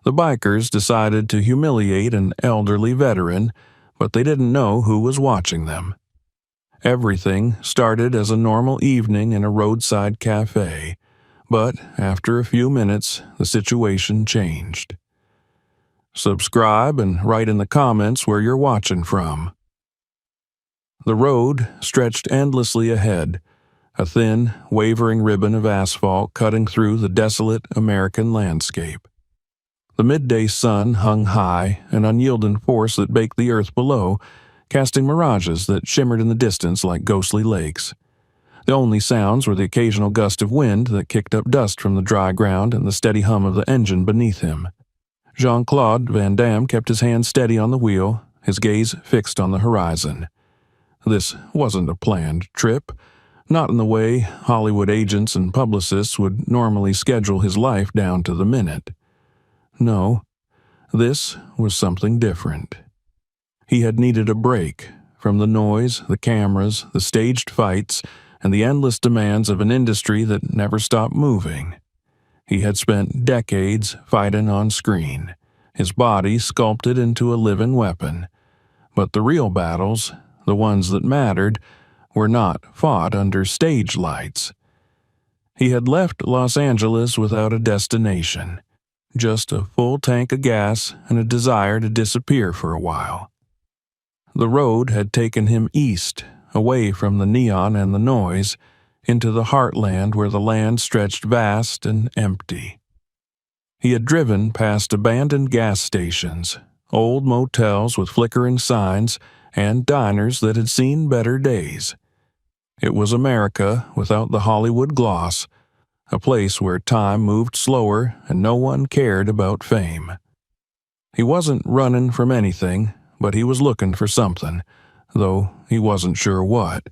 The bikers decided to humiliate an elderly veteran, but they didn't know who was watching them. Everything started as a normal evening in a roadside cafe, but after a few minutes, the situation changed. Subscribe and write in the comments where you're watching from. The road stretched endlessly ahead, a thin, wavering ribbon of asphalt cutting through the desolate American landscape. The midday sun hung high, an unyielding force that baked the earth below, casting mirages that shimmered in the distance like ghostly lakes. The only sounds were the occasional gust of wind that kicked up dust from the dry ground and the steady hum of the engine beneath him. Jean-Claude Van Damme kept his hand steady on the wheel, his gaze fixed on the horizon. This wasn't a planned trip, not in the way Hollywood agents and publicists would normally schedule his life down to the minute. No, this was something different. He had needed a break from the noise, the cameras, the staged fights, and the endless demands of an industry that never stopped moving. He had spent decades fighting on screen, his body sculpted into a living weapon. But the real battles, the ones that mattered, were not fought under stage lights. He had left Los Angeles without a destination, just a full tank of gas and a desire to disappear for a while. The road had taken him east, away from the neon and the noise, into the heartland where the land stretched vast and empty. He had driven past abandoned gas stations, old motels with flickering signs, and diners that had seen better days. It was America without the Hollywood gloss, a place where time moved slower and no one cared about fame. He wasn't running from anything, but he was looking for something, though he wasn't sure what.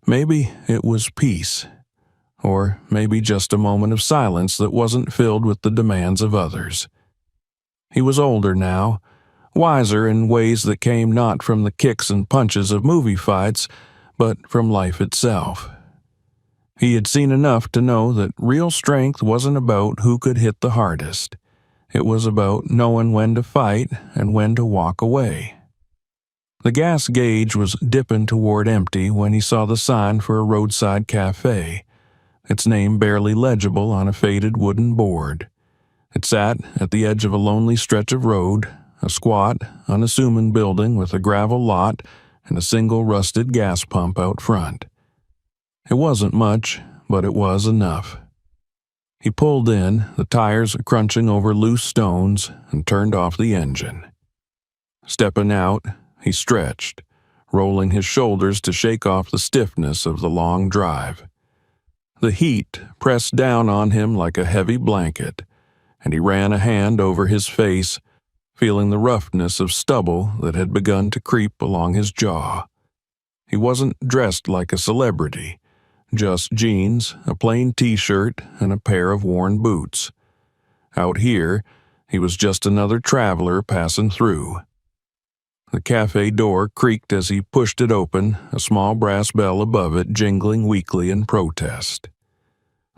Maybe it was peace, or maybe just a moment of silence that wasn't filled with the demands of others. He was older now, wiser in ways that came not from the kicks and punches of movie fights, but from life itself. He had seen enough to know that real strength wasn't about who could hit the hardest. It was about knowing when to fight and when to walk away. The gas gauge was dipping toward empty when he saw the sign for a roadside cafe, its name barely legible on a faded wooden board. It sat at the edge of a lonely stretch of road, a squat, unassuming building with a gravel lot and a single rusted gas pump out front. It wasn't much, but it was enough. He pulled in, the tires crunching over loose stones, and turned off the engine. Stepping out, he stretched, rolling his shoulders to shake off the stiffness of the long drive. The heat pressed down on him like a heavy blanket, and he ran a hand over his face, feeling the roughness of stubble that had begun to creep along his jaw. He wasn't dressed like a celebrity, just jeans, a plain t-shirt, and a pair of worn boots. Out here, he was just another traveler passing through. The cafe door creaked as he pushed it open, a small brass bell above it jingling weakly in protest.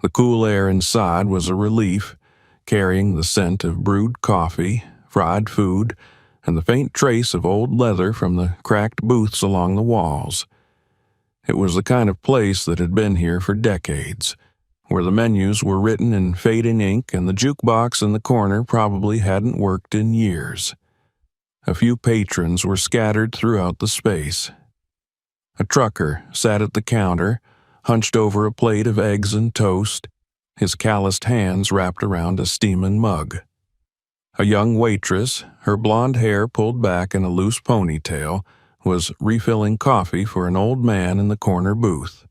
The cool air inside was a relief, carrying the scent of brewed coffee, fried food, and the faint trace of old leather from the cracked booths along the walls. It was the kind of place that had been here for decades, where the menus were written in fading ink and the jukebox in the corner probably hadn't worked in years. A few patrons were scattered throughout the space. A trucker sat at the counter, hunched over a plate of eggs and toast, his calloused hands wrapped around a steaming mug. A young waitress, her blonde hair pulled back in a loose ponytail, was refilling coffee for an old man in the corner booth.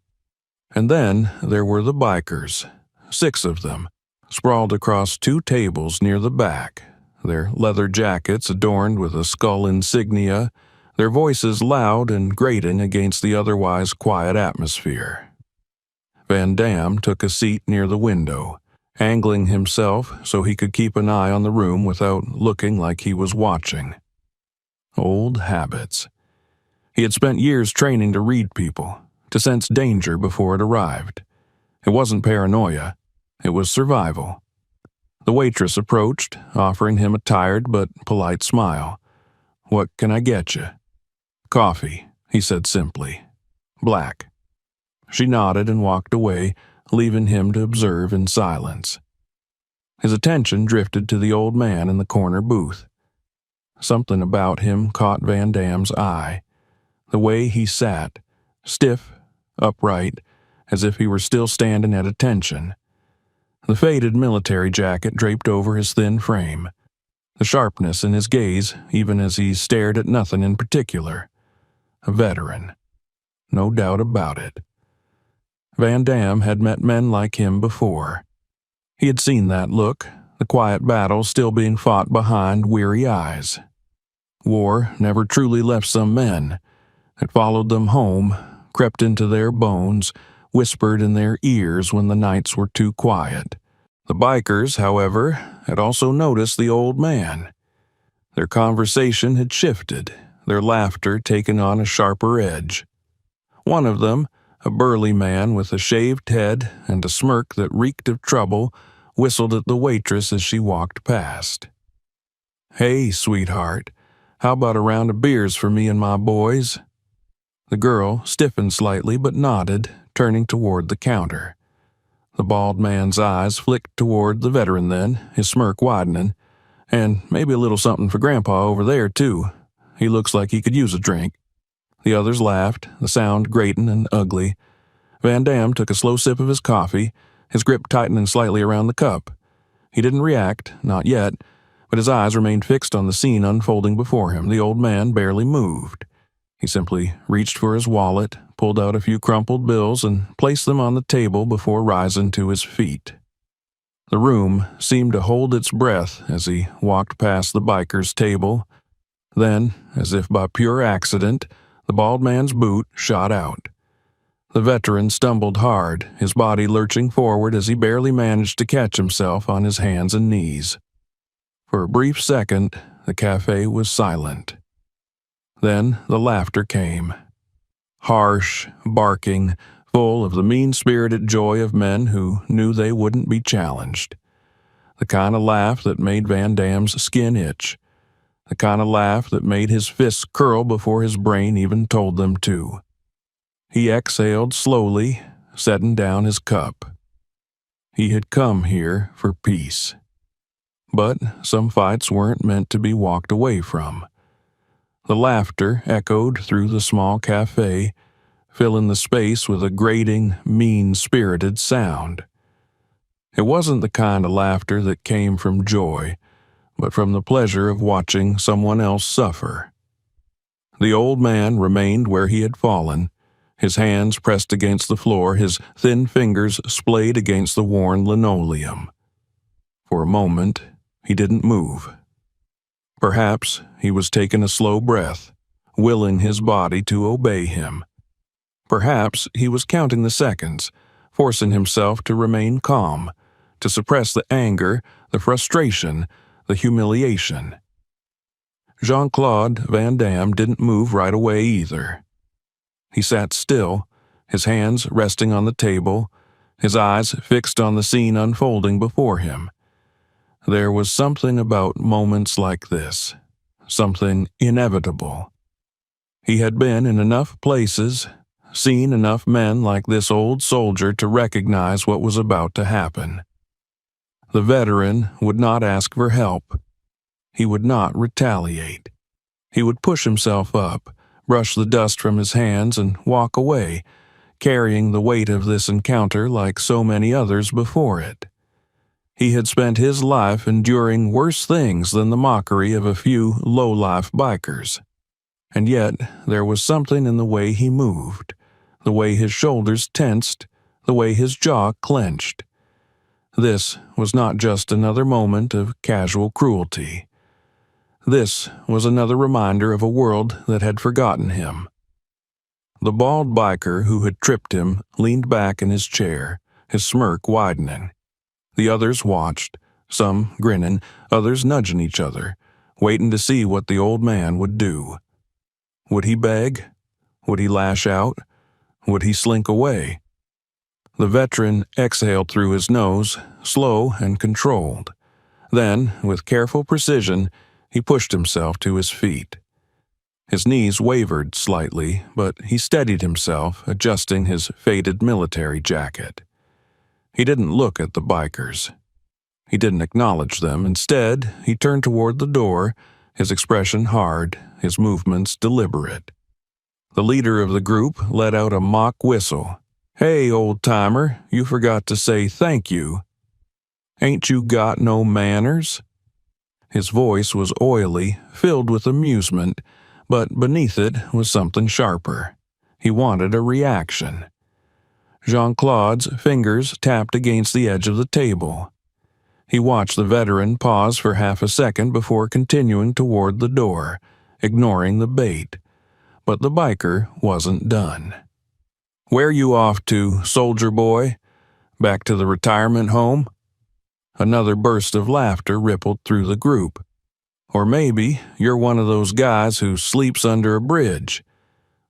And then there were the bikers, 6 of them, sprawled across 2 tables near the back, their leather jackets adorned with a skull insignia, their voices loud and grating against the otherwise quiet atmosphere. Van Damme took a seat near the window, angling himself so he could keep an eye on the room without looking like he was watching. Old habits. He had spent years training to read people, to sense danger before it arrived. It wasn't paranoia, it was survival. The waitress approached, offering him a tired but polite smile. "What can I get you?" "Coffee," he said simply. "Black." She nodded and walked away, leaving him to observe in silence. His attention drifted to the old man in the corner booth. Something about him caught Van Damme's eye. The way he sat, stiff, upright, as if he were still standing at attention. The faded military jacket draped over his thin frame. The sharpness in his gaze, even as he stared at nothing in particular. A veteran. No doubt about it. Van Damme had met men like him before. He had seen that look, the quiet battle still being fought behind weary eyes. War never truly left some men. It followed them home, crept into their bones, whispered in their ears when the nights were too quiet. The bikers, however, had also noticed the old man. Their conversation had shifted, their laughter taken on a sharper edge. One of them, a burly man with a shaved head and a smirk that reeked of trouble, whistled at the waitress as she walked past. "Hey, sweetheart, how about a round of beers for me and my boys?" The girl stiffened slightly but nodded, turning toward the counter. The bald man's eyes flicked toward the veteran then, his smirk widening. "And maybe a little something for Grandpa over there, too. He looks like he could use a drink." The others laughed, the sound grating and ugly. Van Damme took a slow sip of his coffee, his grip tightening slightly around the cup. He didn't react, not yet, but his eyes remained fixed on the scene unfolding before him. The old man barely moved. He simply reached for his wallet, pulled out a few crumpled bills, and placed them on the table before rising to his feet. The room seemed to hold its breath as he walked past the biker's table. Then, as if by pure accident, the bald man's boot shot out. The veteran stumbled hard, his body lurching forward as he barely managed to catch himself on his hands and knees. For a brief second, the cafe was silent. Then the laughter came. Harsh, barking, full of the mean-spirited joy of men who knew they wouldn't be challenged. The kind of laugh that made Van Damme's skin itch. The kind of laugh that made his fists curl before his brain even told them to. He exhaled slowly, setting down his cup. He had come here for peace. But some fights weren't meant to be walked away from. The laughter echoed through the small cafe, filling the space with a grating, mean-spirited sound. It wasn't the kind of laughter that came from joy, but from the pleasure of watching someone else suffer. The old man remained where he had fallen, his hands pressed against the floor, his thin fingers splayed against the worn linoleum. For a moment, he didn't move. Perhaps he was taking a slow breath, willing his body to obey him. Perhaps he was counting the seconds, forcing himself to remain calm, to suppress the anger, the frustration, the humiliation. Jean-Claude Van Damme didn't move right away either. He sat still, his hands resting on the table, his eyes fixed on the scene unfolding before him. There was something about moments like this, something inevitable. He had been in enough places, seen enough men like this old soldier to recognize what was about to happen. The veteran would not ask for help. He would not retaliate. He would push himself up, brush the dust from his hands, and walk away, carrying the weight of this encounter like so many others before it. He had spent his life enduring worse things than the mockery of a few low-life bikers. And yet, there was something in the way he moved, the way his shoulders tensed, the way his jaw clenched. This was not just another moment of casual cruelty. This was another reminder of a world that had forgotten him. The bald biker who had tripped him leaned back in his chair, his smirk widening. The others watched, some grinning, others nudging each other, waiting to see what the old man would do. Would he beg? Would he lash out? Would he slink away? The veteran exhaled through his nose, slow and controlled. Then, with careful precision, he pushed himself to his feet. His knees wavered slightly, but he steadied himself, adjusting his faded military jacket. He didn't look at the bikers. He didn't acknowledge them. Instead, he turned toward the door, his expression hard, his movements deliberate. The leader of the group let out a mock whistle. "Hey, old-timer, you forgot to say thank you. Ain't you got no manners?" His voice was oily, filled with amusement, but beneath it was something sharper. He wanted a reaction. Jean-Claude's fingers tapped against the edge of the table. He watched the veteran pause for half a second before continuing toward the door, ignoring the bait. But the biker wasn't done. "Where you off to, soldier boy? Back to the retirement home?" Another burst of laughter rippled through the group. "Or maybe you're one of those guys who sleeps under a bridge.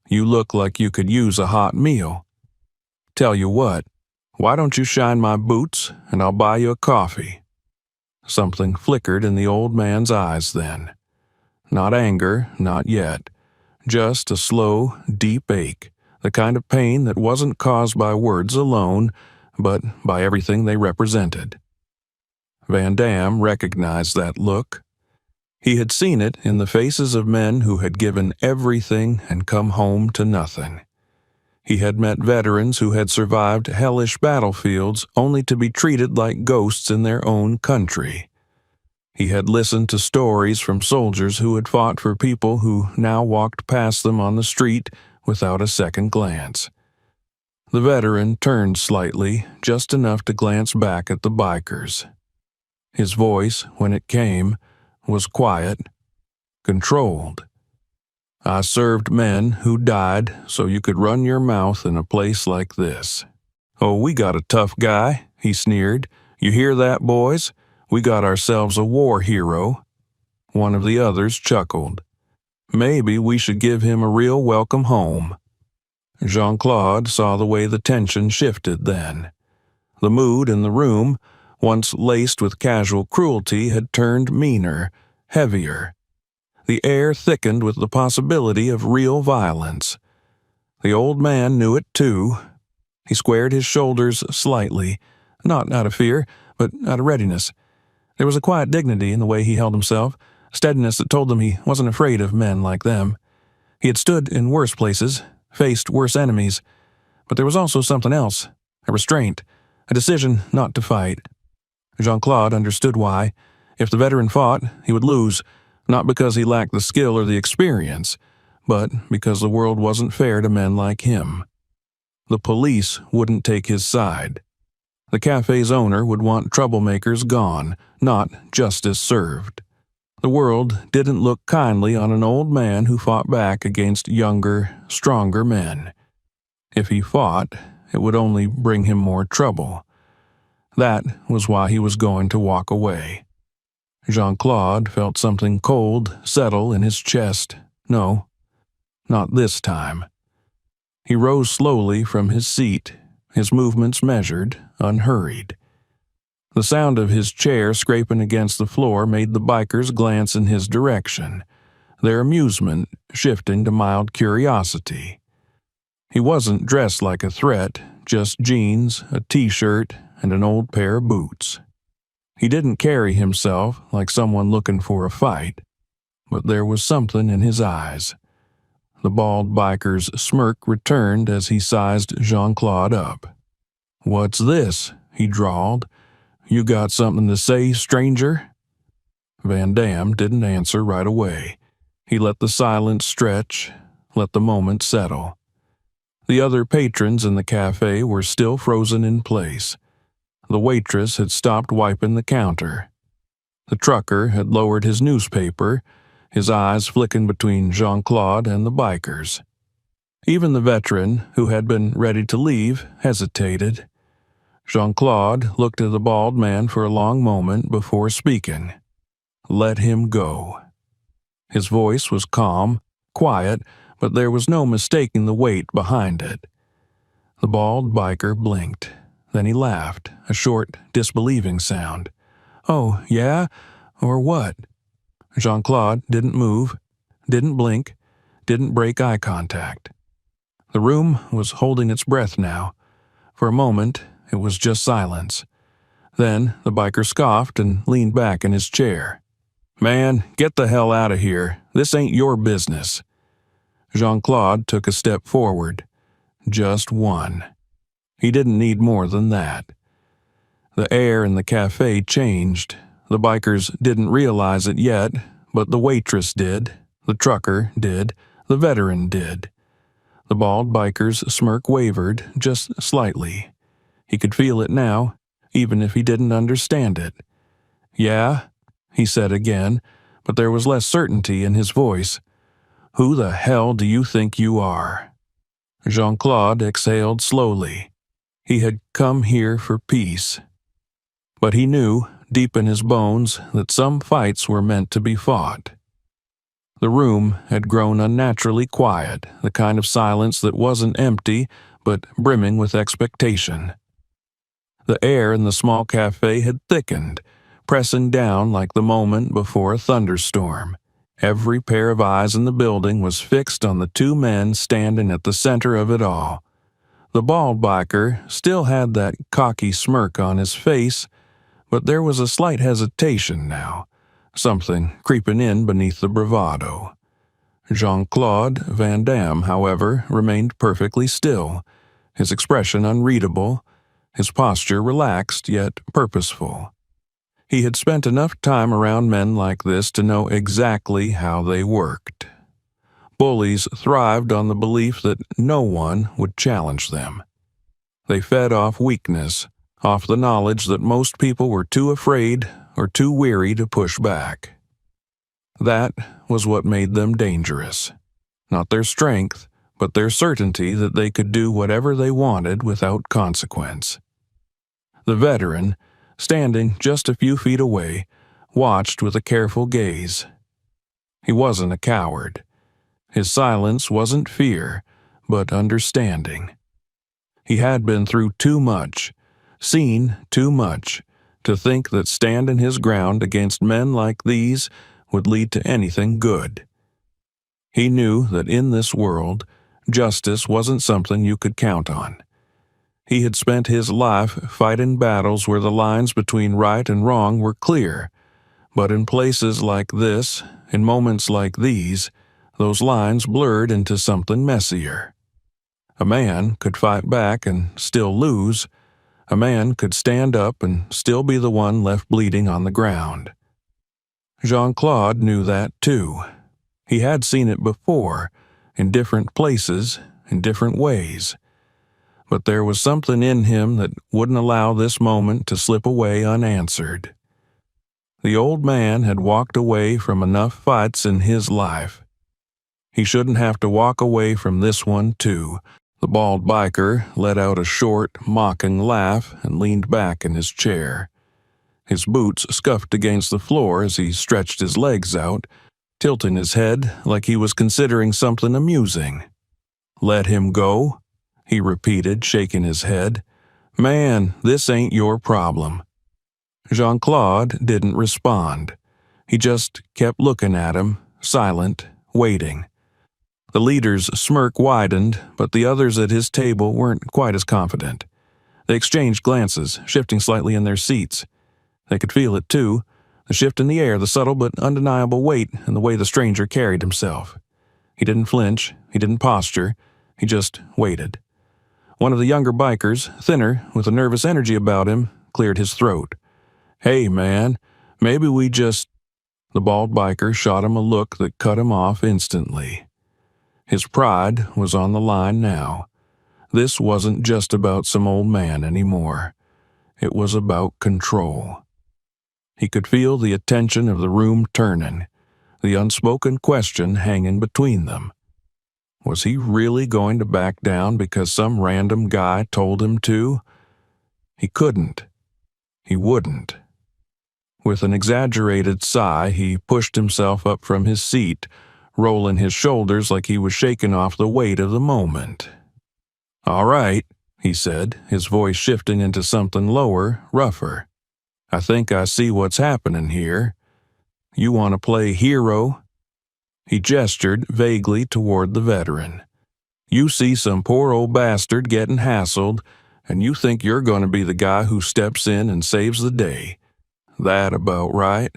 You look like you could use a hot meal. Tell you what, why don't you shine my boots and I'll buy you a coffee?" Something flickered in the old man's eyes then. Not anger, not yet. Just a slow, deep ache, the kind of pain that wasn't caused by words alone, but by everything they represented. Van Damme recognized that look. He had seen it in the faces of men who had given everything and come home to nothing. He had met veterans who had survived hellish battlefields only to be treated like ghosts in their own country. He had listened to stories from soldiers who had fought for people who now walked past them on the street without a second glance. The veteran turned slightly, just enough to glance back at the bikers. His voice, when it came, was quiet, controlled. "I served men who died so you could run your mouth in a place like this. Oh, we got a tough guy," he sneered. "You hear that, boys? We got ourselves a war hero." One of the others chuckled. "Maybe we should give him a real welcome home." Jean-Claude saw the way the tension shifted then. The mood in the room, once laced with casual cruelty, had turned meaner, heavier. The air thickened with the possibility of real violence. The old man knew it too. He squared his shoulders slightly, not out of fear, but out of readiness. There was a quiet dignity in the way he held himself, a steadiness that told them he wasn't afraid of men like them. He had stood in worse places, faced worse enemies, but there was also something else, a restraint, a decision not to fight. Jean-Claude understood why. If the veteran fought, he would lose, not because he lacked the skill or the experience, but because the world wasn't fair to men like him. The police wouldn't take his side. The cafe's owner would want troublemakers gone, not justice served. The world didn't look kindly on an old man who fought back against younger, stronger men. If he fought, it would only bring him more trouble. That was why he was going to walk away. Jean-Claude felt something cold settle in his chest. No, not this time. He rose slowly from his seat, his movements measured, unhurried. The sound of his chair scraping against the floor made the bikers glance in his direction, their amusement shifting to mild curiosity. He wasn't dressed like a threat, just jeans, a t-shirt, and an old pair of boots. He didn't carry himself like someone looking for a fight, but there was something in his eyes. The bald biker's smirk returned as he sized Jean-Claude up. "What's this?" he drawled. "You got something to say, stranger?" Van Damme didn't answer right away. He let the silence stretch, let the moment settle. The other patrons in the cafe were still frozen in place. The waitress had stopped wiping the counter. The trucker had lowered his newspaper, his eyes flicking between Jean-Claude and the bikers. Even the veteran, who had been ready to leave, hesitated. Jean-Claude looked at the bald man for a long moment before speaking. "Let him go." His voice was calm, quiet, but there was no mistaking the weight behind it. The bald biker blinked. Then he laughed, a short, disbelieving sound. "Oh, yeah? Or what?" Jean-Claude didn't move, didn't blink, didn't break eye contact. The room was holding its breath now. For a moment, it was just silence. Then the biker scoffed and leaned back in his chair. "Man, get the hell out of here. This ain't your business." Jean-Claude took a step forward. Just one. He didn't need more than that. The air in the cafe changed. The bikers didn't realize it yet, but the waitress did, the trucker did, the veteran did. The bald biker's smirk wavered just slightly. He could feel it now, even if he didn't understand it. "Yeah?" he said again, but there was less certainty in his voice. "Who the hell do you think you are?" Jean-Claude exhaled slowly. He had come here for peace. But he knew, deep in his bones, that some fights were meant to be fought. The room had grown unnaturally quiet, the kind of silence that wasn't empty, but brimming with expectation. The air in the small cafe had thickened, pressing down like the moment before a thunderstorm. Every pair of eyes in the building was fixed on the two men standing at the center of it all. The bald biker still had that cocky smirk on his face, but there was a slight hesitation now, something creeping in beneath the bravado. Jean-Claude Van Damme, however, remained perfectly still, his expression unreadable, his posture relaxed yet purposeful. He had spent enough time around men like this to know exactly how they worked. Bullies thrived on the belief that no one would challenge them. They fed off weakness, off the knowledge that most people were too afraid or too weary to push back. That was what made them dangerous. Not their strength, but their certainty that they could do whatever they wanted without consequence. The veteran, standing just a few feet away, watched with a careful gaze. He wasn't a coward. His silence wasn't fear, but understanding. He had been through too much, seen too much, to think that standing his ground against men like these would lead to anything good. He knew that in this world, justice wasn't something you could count on. He had spent his life fighting battles where the lines between right and wrong were clear, but in places like this, in moments like these, those lines blurred into something messier. A man could fight back and still lose. A man could stand up and still be the one left bleeding on the ground. Jean-Claude knew that too. He had seen it before, in different places, in different ways. But there was something in him that wouldn't allow this moment to slip away unanswered. The old man had walked away from enough fights in his life. He shouldn't have to walk away from this one, too. The bald biker let out a short, mocking laugh and leaned back in his chair. His boots scuffed against the floor as he stretched his legs out, tilting his head like he was considering something amusing. "Let him go?" he repeated, shaking his head. "Man, this ain't your problem." Jean-Claude didn't respond. He just kept looking at him, silent, waiting. The leader's smirk widened, but the others at his table weren't quite as confident. They exchanged glances, shifting slightly in their seats. They could feel it, too, the shift in the air, the subtle but undeniable weight in the way the stranger carried himself. He didn't flinch, he didn't posture, he just waited. One of the younger bikers, thinner, with a nervous energy about him, cleared his throat. "Hey, man, maybe we just—" The bald biker shot him a look that cut him off instantly. His pride was on the line now. This wasn't just about some old man anymore. It was about control. He could feel the attention of the room turning, the unspoken question hanging between them. Was he really going to back down because some random guy told him to? He couldn't. He wouldn't. With an exaggerated sigh, he pushed himself up from his seat, rolling his shoulders like he was shaking off the weight of the moment. "All right," he said, his voice shifting into something lower, rougher. I think I see what's happening here. You want to play hero?" He gestured vaguely toward the veteran. "You see some poor old bastard getting hassled, and you think you're going to be the guy who steps in and saves the day. That about right?"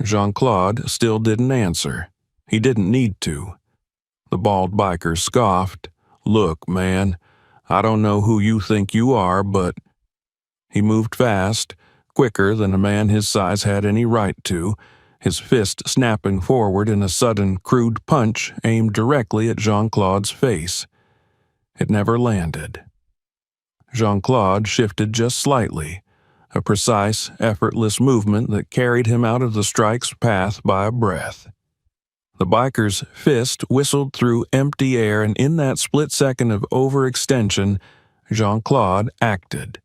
Jean-Claude still didn't answer. He didn't need to. The bald biker scoffed. "Look, man, I don't know who you think you are, but—" He moved fast, quicker than a man his size had any right to, his fist snapping forward in a sudden, crude punch aimed directly at Jean-Claude's face. It never landed. Jean-Claude shifted just slightly, a precise, effortless movement that carried him out of the strike's path by a breath. The biker's fist whistled through empty air, and in that split second of overextension, Jean-Claude acted.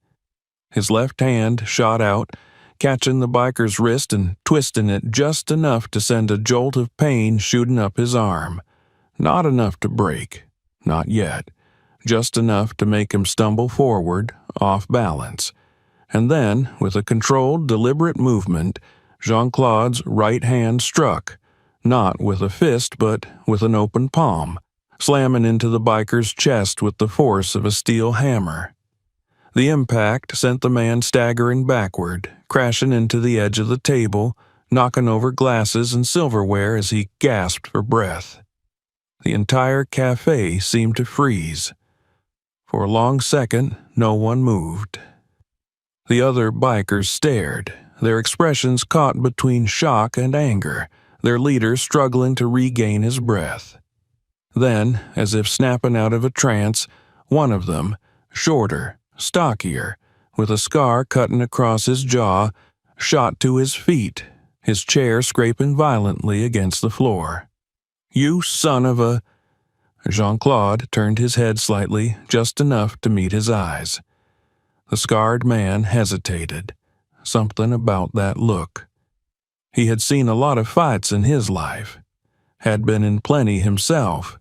His left hand shot out, catching the biker's wrist and twisting it just enough to send a jolt of pain shooting up his arm. Not enough to break. Not yet. Just enough to make him stumble forward, off balance. And then, with a controlled, deliberate movement, Jean-Claude's right hand struck, not with a fist but with an open palm, slamming into the biker's chest with the force of a steel hammer. The impact sent the man staggering backward, crashing into the edge of the table, knocking over glasses and silverware as he gasped for breath. The entire cafe seemed to freeze. For a long second, no one moved. The other bikers stared, their expressions caught between shock and anger, their leader struggling to regain his breath. Then, as if snapping out of a trance, one of them, shorter, stockier, with a scar cutting across his jaw, shot to his feet, his chair scraping violently against the floor. "You son of a—" Jean-Claude turned his head slightly, just enough to meet his eyes. The scarred man hesitated. Something about that look. He had seen a lot of fights in his life, had been in plenty himself.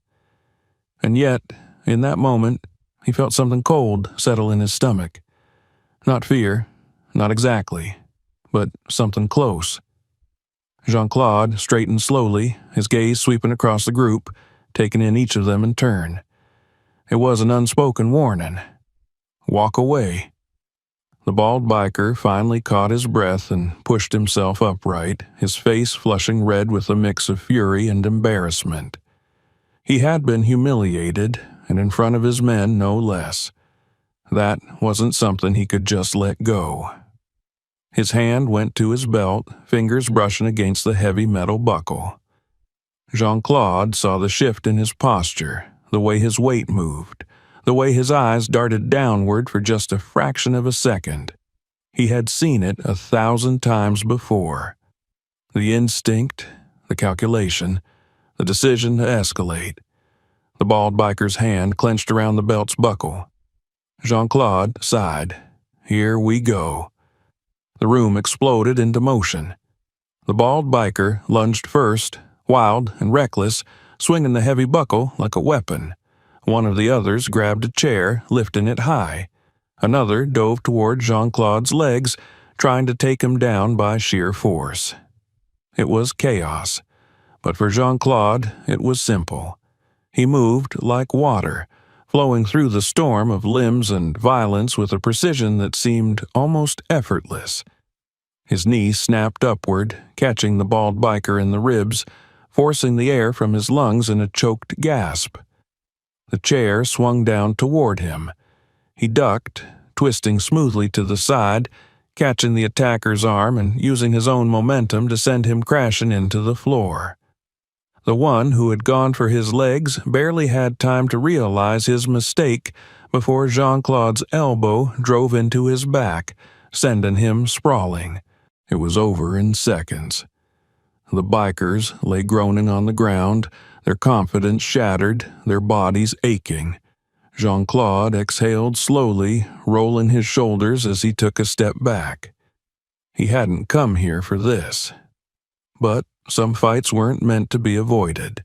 And yet, in that moment, he felt something cold settle in his stomach. Not fear, not exactly, but something close. Jean-Claude straightened slowly, his gaze sweeping across the group, taking in each of them in turn. It was an unspoken warning. Walk away. The bald biker finally caught his breath and pushed himself upright, his face flushing red with a mix of fury and embarrassment. He had been humiliated, and in front of his men no less. That wasn't something he could just let go. His hand went to his belt, fingers brushing against the heavy metal buckle. Jean-Claude saw the shift in his posture, the way his weight moved, the way his eyes darted downward for just a fraction of a second. He had seen it 1,000 times before. The instinct, the calculation, the decision to escalate. The bald biker's hand clenched around the belt's buckle. Jean-Claude sighed. Here we go. The room exploded into motion. The bald biker lunged first, wild and reckless, swinging the heavy buckle like a weapon. One of the others grabbed a chair, lifting it high. Another dove toward Jean-Claude's legs, trying to take him down by sheer force. It was chaos, but for Jean-Claude it was simple. He moved like water, flowing through the storm of limbs and violence with a precision that seemed almost effortless. His knee snapped upward, catching the bald biker in the ribs, forcing the air from his lungs in a choked gasp. The chair swung down toward him. He ducked, twisting smoothly to the side, catching the attacker's arm and using his own momentum to send him crashing into the floor. The one who had gone for his legs barely had time to realize his mistake before Jean-Claude's elbow drove into his back, sending him sprawling. It was over in seconds. The bikers lay groaning on the ground, their confidence shattered, their bodies aching. Jean-Claude exhaled slowly, rolling his shoulders as he took a step back. He hadn't come here for this. But some fights weren't meant to be avoided.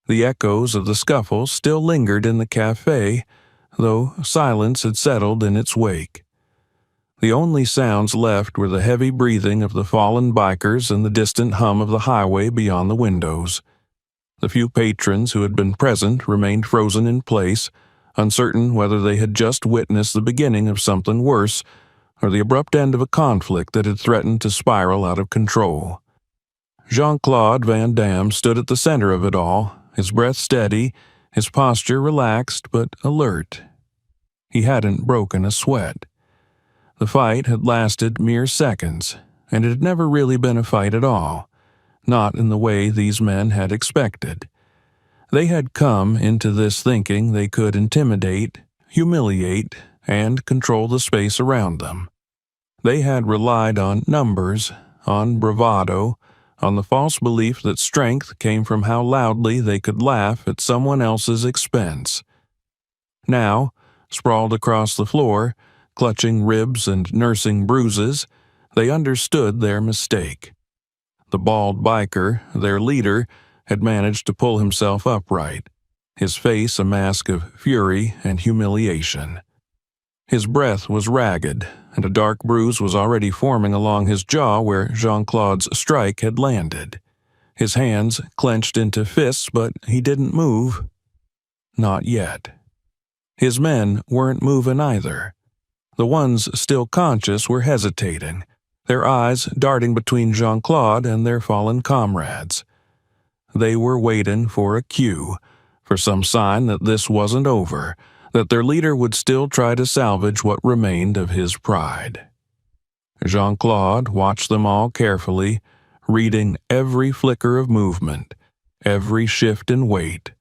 The echoes of the scuffle still lingered in the cafe, though silence had settled in its wake. The only sounds left were the heavy breathing of the fallen bikers and the distant hum of the highway beyond the windows. The few patrons who had been present remained frozen in place, uncertain whether they had just witnessed the beginning of something worse or the abrupt end of a conflict that had threatened to spiral out of control. Jean-Claude Van Damme stood at the center of it all, his breath steady, his posture relaxed but alert. He hadn't broken a sweat. The fight had lasted mere seconds, and it had never really been a fight at all, not in the way these men had expected. They had come into this thinking they could intimidate, humiliate, and control the space around them. They had relied on numbers, on bravado, on the false belief that strength came from how loudly they could laugh at someone else's expense. Now, sprawled across the floor, clutching ribs and nursing bruises, they understood their mistake. The bald biker, their leader, had managed to pull himself upright, his face a mask of fury and humiliation. His breath was ragged, and a dark bruise was already forming along his jaw where Jean-Claude's strike had landed. His hands clenched into fists, but he didn't move. Not yet. His men weren't moving either. The ones still conscious were hesitating, their eyes darting between Jean-Claude and their fallen comrades. They were waiting for a cue, for some sign that this wasn't over, that their leader would still try to salvage what remained of his pride. Jean-Claude watched them all carefully, reading every flicker of movement, every shift in weight,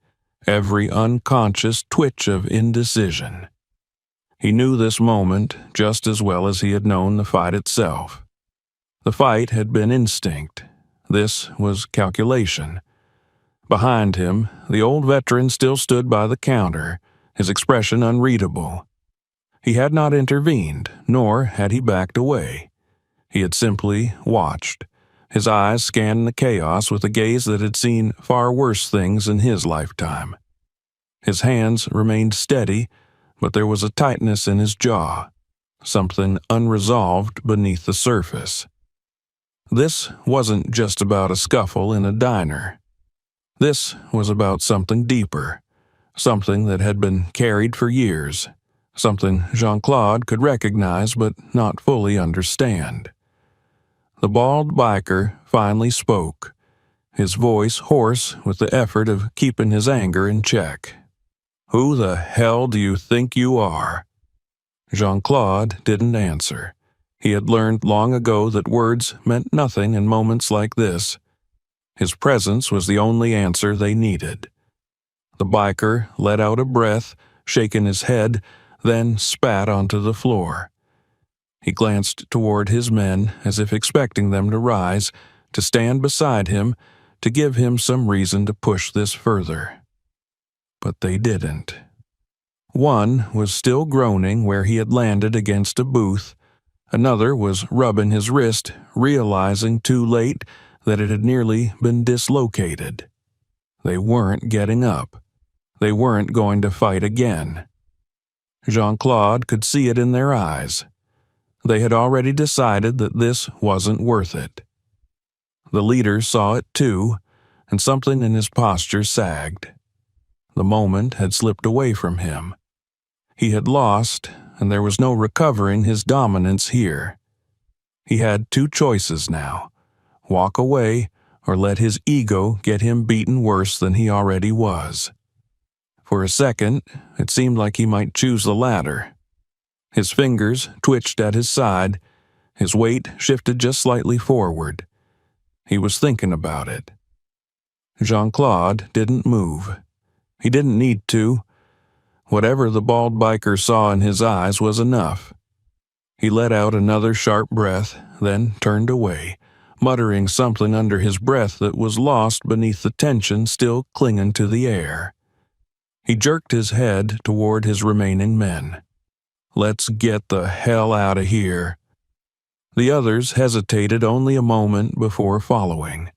every unconscious twitch of indecision. He knew this moment just as well as he had known the fight itself. The fight had been instinct. This was calculation. Behind him, the old veteran still stood by the counter, his expression unreadable. He had not intervened, nor had he backed away. He had simply watched, his eyes scanning the chaos with a gaze that had seen far worse things in his lifetime. His hands remained steady, but there was a tightness in his jaw, something unresolved beneath the surface. This wasn't just about a scuffle in a diner. This was about something deeper, something that had been carried for years, something Jean-Claude could recognize but not fully understand. The bald biker finally spoke, his voice hoarse with the effort of keeping his anger in check. "Who the hell do you think you are?" Jean-Claude didn't answer. He had learned long ago that words meant nothing in moments like this. His presence was the only answer they needed. The biker let out a breath, shaking his head, then spat onto the floor. He glanced toward his men as if expecting them to rise, to stand beside him, to give him some reason to push this further. But they didn't. One was still groaning where he had landed against a booth. Another was rubbing his wrist, realizing too late that it had nearly been dislocated. They weren't getting up. They weren't going to fight again. Jean-Claude could see it in their eyes. They had already decided that this wasn't worth it. The leader saw it too, and something in his posture sagged. The moment had slipped away from him. He had lost, and there was no recovering his dominance here. He had two choices now: walk away or let his ego get him beaten worse than he already was. For a second, it seemed like he might choose the latter. His fingers twitched at his side, his weight shifted just slightly forward. He was thinking about it. Jean-Claude didn't move. He didn't need to. Whatever the bald biker saw in his eyes was enough. He let out another sharp breath, then turned away, muttering something under his breath that was lost beneath the tension still clinging to the air. He jerked his head toward his remaining men. "Let's get the hell out of here." The others hesitated only a moment before following.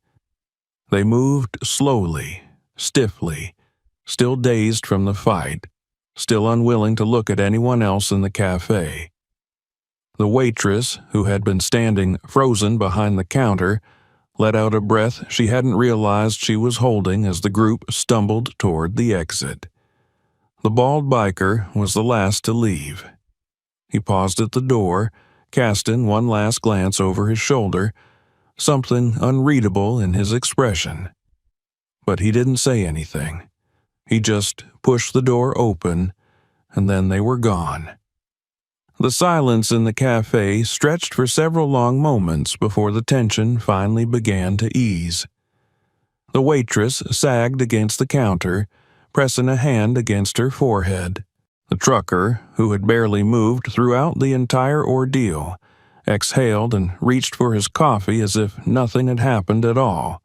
They moved slowly, stiffly, still dazed from the fight, still unwilling to look at anyone else in the cafe. The waitress, who had been standing frozen behind the counter, let out a breath she hadn't realized she was holding as the group stumbled toward the exit. The bald biker was the last to leave. He paused at the door, casting one last glance over his shoulder, something unreadable in his expression. But he didn't say anything. He just pushed the door open, and then they were gone. The silence in the cafe stretched for several long moments before the tension finally began to ease. The waitress sagged against the counter, pressing a hand against her forehead. The trucker, who had barely moved throughout the entire ordeal, exhaled and reached for his coffee as if nothing had happened at all.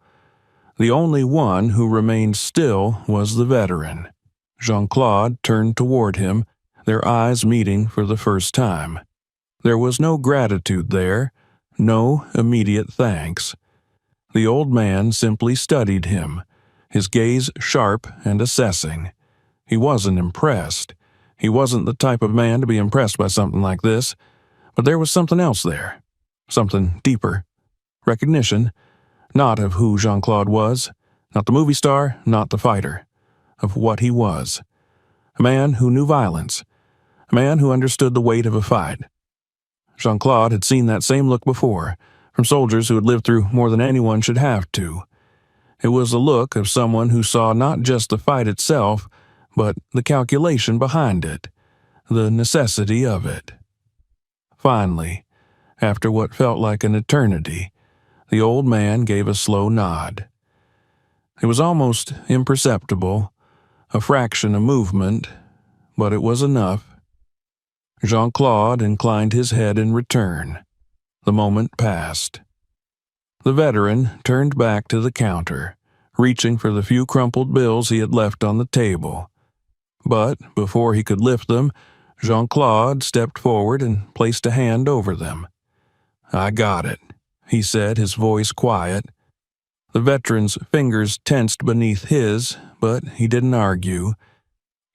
The only one who remained still was the veteran. Jean-Claude turned toward him, their eyes meeting for the first time. There was no gratitude there, no immediate thanks. The old man simply studied him, his gaze sharp and assessing. He wasn't impressed. He wasn't the type of man to be impressed by something like this, but there was something else there, something deeper. Recognition, not of who Jean-Claude was, not the movie star, not the fighter, of what he was. A man who knew violence, a man who understood the weight of a fight. Jean-Claude had seen that same look before, from soldiers who had lived through more than anyone should have to. It was a look of someone who saw not just the fight itself, but the calculation behind it, the necessity of it. Finally, after what felt like an eternity, the old man gave a slow nod. It was almost imperceptible, a fraction of movement, but it was enough. Jean-Claude inclined his head in return. The moment passed. The veteran turned back to the counter, reaching for the few crumpled bills he had left on the table. But before he could lift them, Jean-Claude stepped forward and placed a hand over them. "I got it," he said, his voice quiet. The veteran's fingers tensed beneath his, but he didn't argue.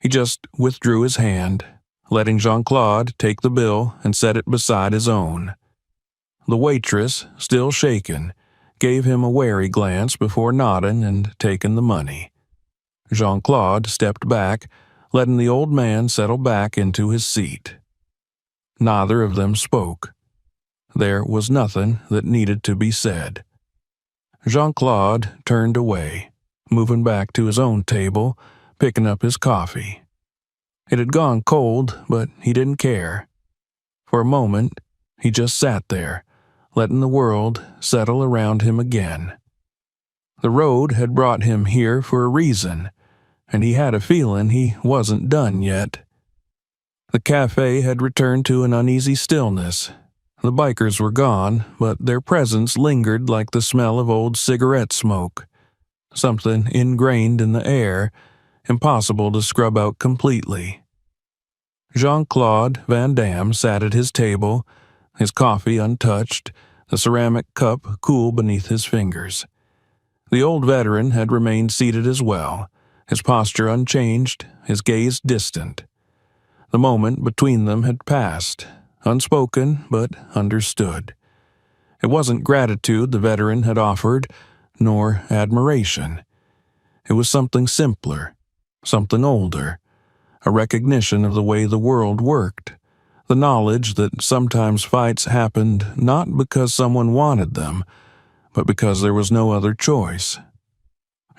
He just withdrew his hand, letting Jean-Claude take the bill and set it beside his own. The waitress, still shaken, gave him a wary glance before nodding and taking the money. Jean-Claude stepped back, letting the old man settle back into his seat. Neither of them spoke. There was nothing that needed to be said. Jean-Claude turned away, moving back to his own table, picking up his coffee. It had gone cold, but he didn't care. For a moment, he just sat there, letting the world settle around him again. The road had brought him here for a reason, and he had a feeling he wasn't done yet. The cafe had returned to an uneasy stillness. The bikers were gone, but their presence lingered like the smell of old cigarette smoke, something ingrained in the air, impossible to scrub out completely. Jean-Claude Van Damme sat at his table, his coffee untouched, the ceramic cup cool beneath his fingers. The old veteran had remained seated as well, his posture unchanged, his gaze distant. The moment between them had passed, unspoken but understood. It wasn't gratitude the veteran had offered, nor admiration. It was something simpler, something older, a recognition of the way the world worked, the knowledge that sometimes fights happened not because someone wanted them, but because there was no other choice.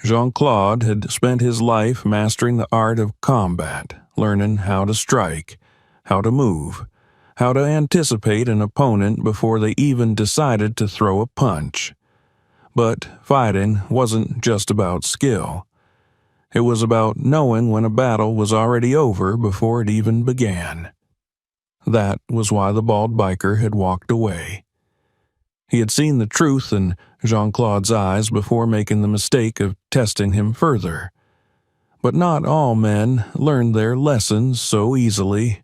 Jean-Claude had spent his life mastering the art of combat, learning how to strike, how to move, how to anticipate an opponent before they even decided to throw a punch. But fighting wasn't just about skill. It was about knowing when a battle was already over before it even began. That was why the bald biker had walked away. He had seen the truth in Jean-Claude's eyes before making the mistake of testing him further. But not all men learned their lessons so easily.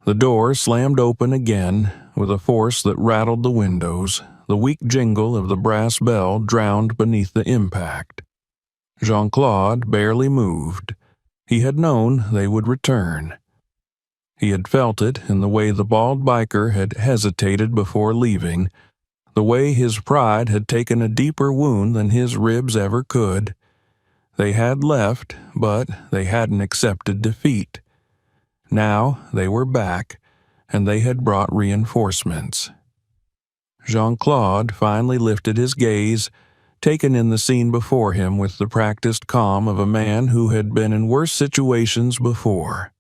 The door slammed open again with a force that rattled the windows, the weak jingle of the brass bell drowned beneath the impact. Jean-Claude barely moved. He had known they would return. He had felt it in the way the bald biker had hesitated before leaving, the way his pride had taken a deeper wound than his ribs ever could. They had left, but they hadn't accepted defeat. Now they were back, and they had brought reinforcements. Jean-Claude finally lifted his gaze, taken in the scene before him with the practiced calm of a man who had been in worse situations before.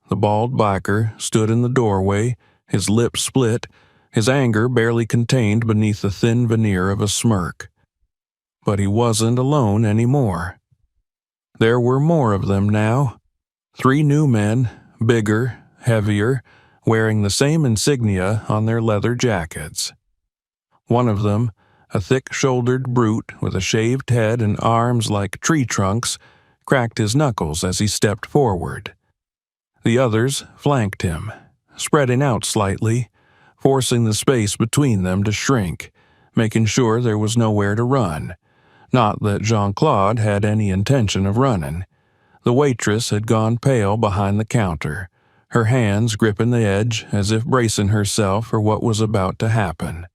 The bald biker stood in the doorway, his lips split, his anger barely contained beneath the thin veneer of a smirk. But he wasn't alone anymore. There were more of them now. 3 new men, bigger, heavier, wearing the same insignia on their leather jackets. One of them, a thick-shouldered brute with a shaved head and arms like tree trunks, cracked his knuckles as he stepped forward. The others flanked him, spreading out slightly, forcing the space between them to shrink, making sure there was nowhere to run. Not that Jean-Claude had any intention of running. The waitress had gone pale behind the counter, her hands gripping the edge as if bracing herself for what was about to happen.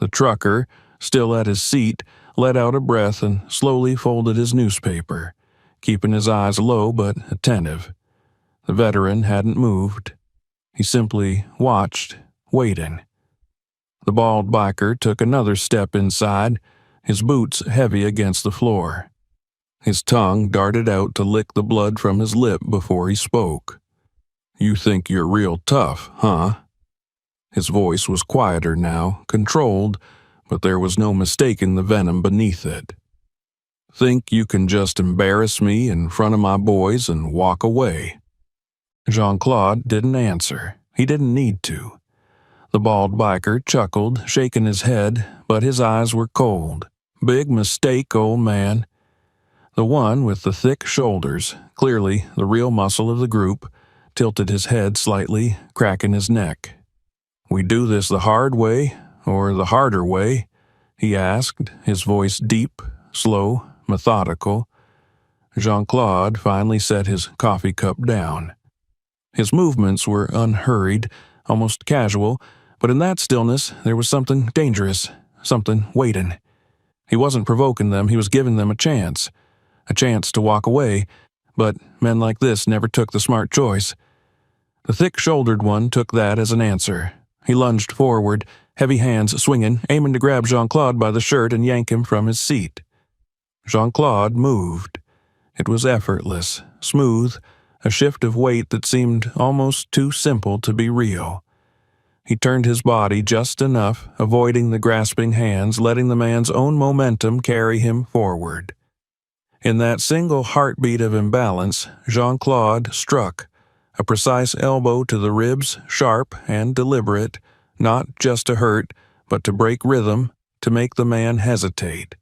The trucker, still at his seat, let out a breath and slowly folded his newspaper, keeping his eyes low but attentive. The veteran hadn't moved. He simply watched, waiting. The bald biker took another step inside, his boots heavy against the floor. His tongue darted out to lick the blood from his lip before he spoke. "You think you're real tough, huh?" His voice was quieter now, controlled, but there was no mistaking the venom beneath it. "Think you can just embarrass me in front of my boys and walk away?" Jean-Claude didn't answer. He didn't need to. The bald biker chuckled, shaking his head, but his eyes were cold. "Big mistake, old man." The one with the thick shoulders, clearly the real muscle of the group, tilted his head slightly, cracking his neck. "We do this the hard way, or the harder way?" he asked, his voice deep, slow, methodical. Jean-Claude finally set his coffee cup down. His movements were unhurried, almost casual, but in that stillness there was something dangerous, something waiting. He wasn't provoking them, he was giving them a chance to walk away, but men like this never took the smart choice. The thick-shouldered one took that as an answer. He lunged forward, heavy hands swinging, aiming to grab Jean-Claude by the shirt and yank him from his seat. Jean-Claude moved. It was effortless, smooth, a shift of weight that seemed almost too simple to be real. He turned his body just enough, avoiding the grasping hands, letting the man's own momentum carry him forward. In that single heartbeat of imbalance, Jean-Claude struck, a precise elbow to the ribs, sharp and deliberate, not just to hurt, but to break rhythm, to make the man hesitate.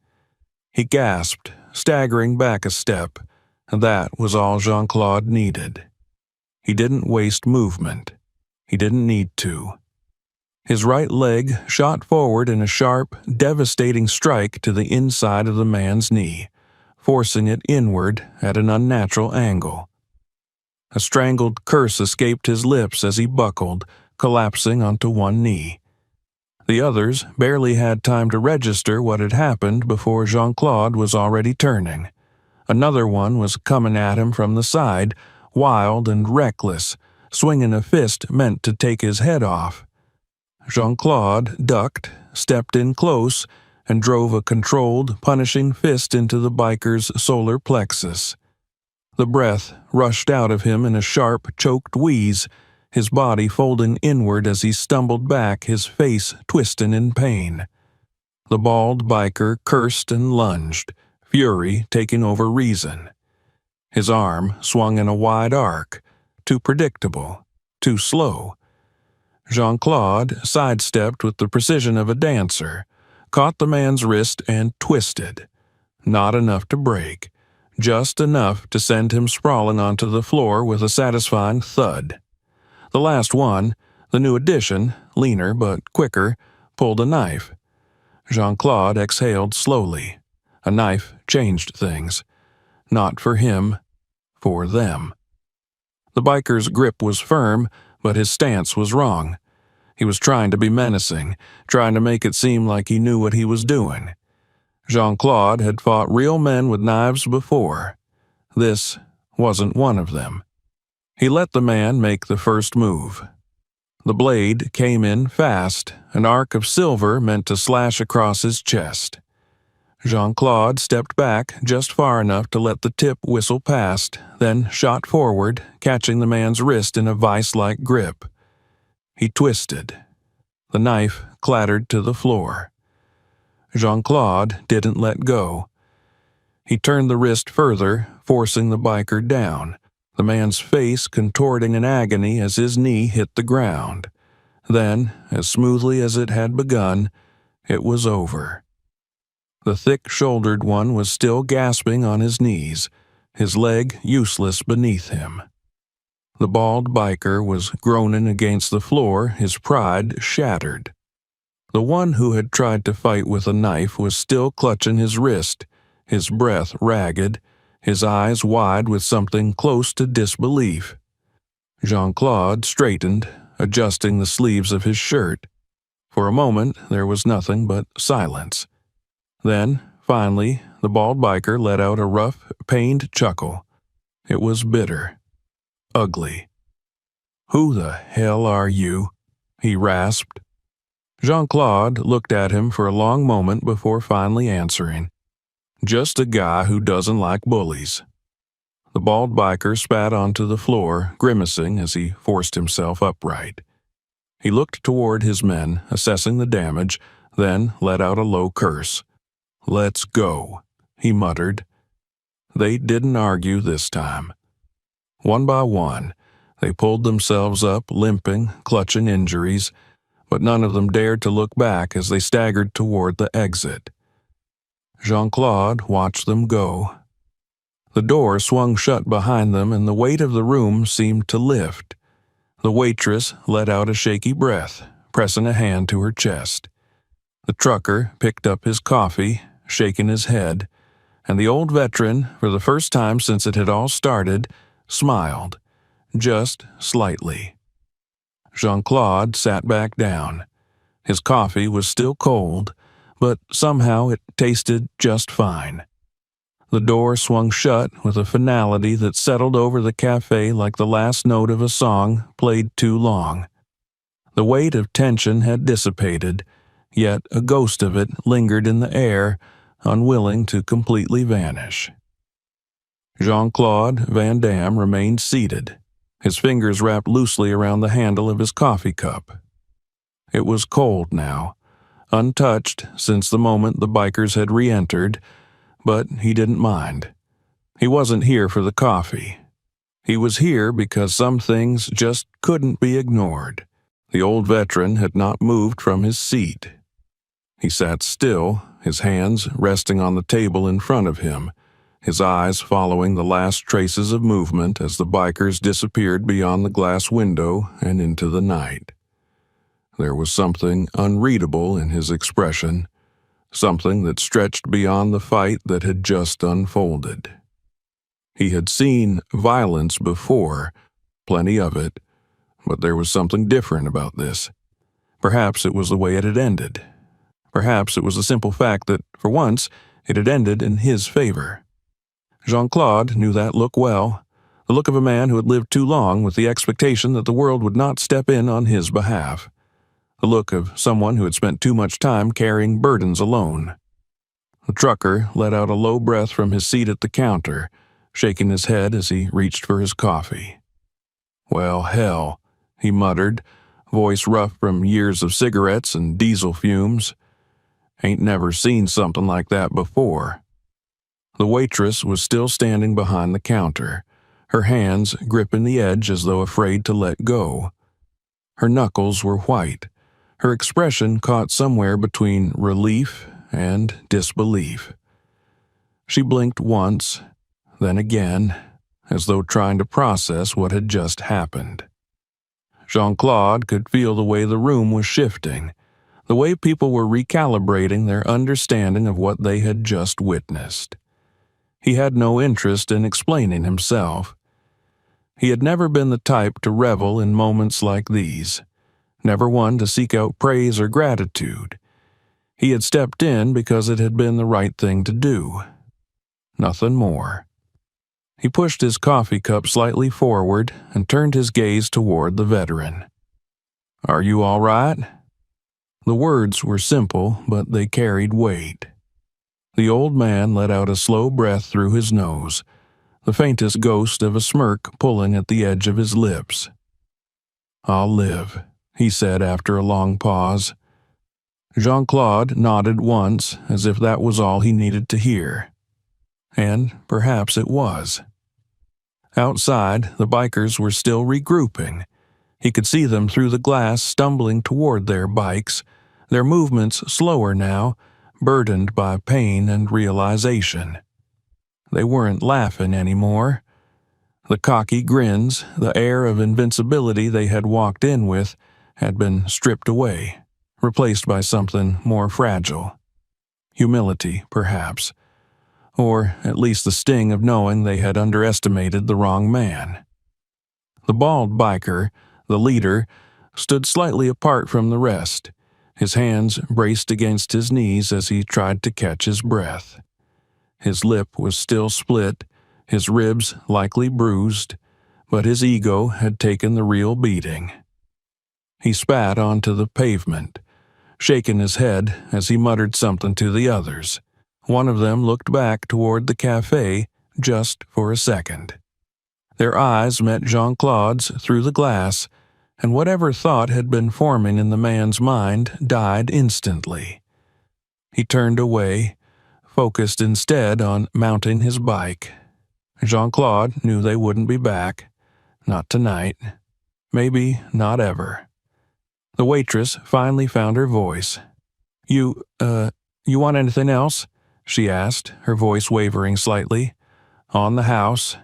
He gasped, staggering back a step. That was all Jean-Claude needed. He didn't waste movement. He didn't need to. His right leg shot forward in a sharp, devastating strike to the inside of the man's knee, forcing it inward at an unnatural angle. A strangled curse escaped his lips as he buckled, collapsing onto one knee. The others barely had time to register what had happened before Jean-Claude was already turning. Another one was coming at him from the side, wild and reckless, swinging a fist meant to take his head off. Jean-Claude ducked, stepped in close, and drove a controlled, punishing fist into the biker's solar plexus. The breath rushed out of him in a sharp, choked wheeze, his body folding inward as he stumbled back, his face twisting in pain. The bald biker cursed and lunged, fury taking over reason. His arm swung in a wide arc, too predictable, too slow. Jean-Claude sidestepped with the precision of a dancer, caught the man's wrist and twisted. Not enough to break, just enough to send him sprawling onto the floor with a satisfying thud. The last one, the new addition, leaner but quicker, pulled a knife. Jean-Claude exhaled slowly. A knife changed things. Not for him, for them. The biker's grip was firm, but his stance was wrong. He was trying to be menacing, trying to make it seem like he knew what he was doing. Jean-Claude had fought real men with knives before. This wasn't one of them. He let the man make the first move. The blade came in fast, an arc of silver meant to slash across his chest. Jean-Claude stepped back just far enough to let the tip whistle past, then shot forward, catching the man's wrist in a vice-like grip. He twisted. The knife clattered to the floor. Jean-Claude didn't let go. He turned the wrist further, forcing the biker down, the man's face contorting in agony as his knee hit the ground. Then, as smoothly as it had begun, it was over. The thick-shouldered one was still gasping on his knees, his leg useless beneath him. The bald biker was groaning against the floor, his pride shattered. The one who had tried to fight with a knife was still clutching his wrist, his breath ragged, his eyes wide with something close to disbelief. Jean-Claude straightened, adjusting the sleeves of his shirt. For a moment, there was nothing but silence. Then, finally, the bald biker let out a rough, pained chuckle. It was bitter. Ugly. "Who the hell are you?" he rasped. Jean-Claude looked at him for a long moment before finally answering. "Just a guy who doesn't like bullies." The bald biker spat onto the floor, grimacing as he forced himself upright. He looked toward his men, assessing the damage, then let out a low curse. "Let's go," he muttered. They didn't argue this time. One by one, they pulled themselves up, limping, clutching injuries, but none of them dared to look back as they staggered toward the exit. Jean-Claude watched them go. The door swung shut behind them, and the weight of the room seemed to lift. The waitress let out a shaky breath, pressing a hand to her chest. The trucker picked up his coffee, shaking his head, and the old veteran, for the first time since it had all started, smiled, just slightly. Jean-Claude sat back down. His coffee was still cold, but somehow it tasted just fine. The door swung shut with a finality that settled over the cafe like the last note of a song played too long. The weight of tension had dissipated, yet a ghost of it lingered in the air, unwilling to completely vanish. Jean-Claude Van Damme remained seated, his fingers wrapped loosely around the handle of his coffee cup. It was cold now, untouched since the moment the bikers had re-entered, but he didn't mind. He wasn't here for the coffee. He was here because some things just couldn't be ignored. The old veteran had not moved from his seat. He sat still, his hands resting on the table in front of him, his eyes following the last traces of movement as the bikers disappeared beyond the glass window and into the night. There was something unreadable in his expression, something that stretched beyond the fight that had just unfolded. He had seen violence before, plenty of it, but there was something different about this. Perhaps it was the way it had ended. Perhaps it was the simple fact that, for once, it had ended in his favor. Jean-Claude knew that look well, the look of a man who had lived too long with the expectation that the world would not step in on his behalf, the look of someone who had spent too much time carrying burdens alone. The trucker let out a low breath from his seat at the counter, shaking his head as he reached for his coffee. "Well, hell," he muttered, voice rough from years of cigarettes and diesel fumes. "Ain't never seen something like that before." The waitress was still standing behind the counter, her hands gripping the edge as though afraid to let go. Her knuckles were white, her expression caught somewhere between relief and disbelief. She blinked once, then again, as though trying to process what had just happened. Jean-Claude could feel the way the room was shifting, the way people were recalibrating their understanding of what they had just witnessed. He had no interest in explaining himself. He had never been the type to revel in moments like these, never one to seek out praise or gratitude. He had stepped in because it had been the right thing to do. Nothing more. He pushed his coffee cup slightly forward and turned his gaze toward the veteran. "Are you all right?" The words were simple, but they carried weight. The old man let out a slow breath through his nose, the faintest ghost of a smirk pulling at the edge of his lips. "I'll live," he said after a long pause. Jean-Claude nodded once, as if that was all he needed to hear. And perhaps it was. Outside, the bikers were still regrouping. He could see them through the glass stumbling toward their bikes, their movements slower now, burdened by pain and realization. They weren't laughing anymore. The cocky grins, the air of invincibility they had walked in with, had been stripped away, replaced by something more fragile. Humility, perhaps. Or at least the sting of knowing they had underestimated the wrong man. The bald biker, the leader, stood slightly apart from the rest, his hands braced against his knees as he tried to catch his breath. His lip was still split, his ribs likely bruised, but his ego had taken the real beating. He spat onto the pavement, shaking his head as he muttered something to the others. One of them looked back toward the cafe just for a second. Their eyes met Jean-Claude's through the glass, and whatever thought had been forming in the man's mind died instantly. He turned away, focused instead on mounting his bike. Jean-Claude knew they wouldn't be back. Not tonight. Maybe not ever. The waitress finally found her voice. You want anything else?" she asked, her voice wavering slightly. "On the house."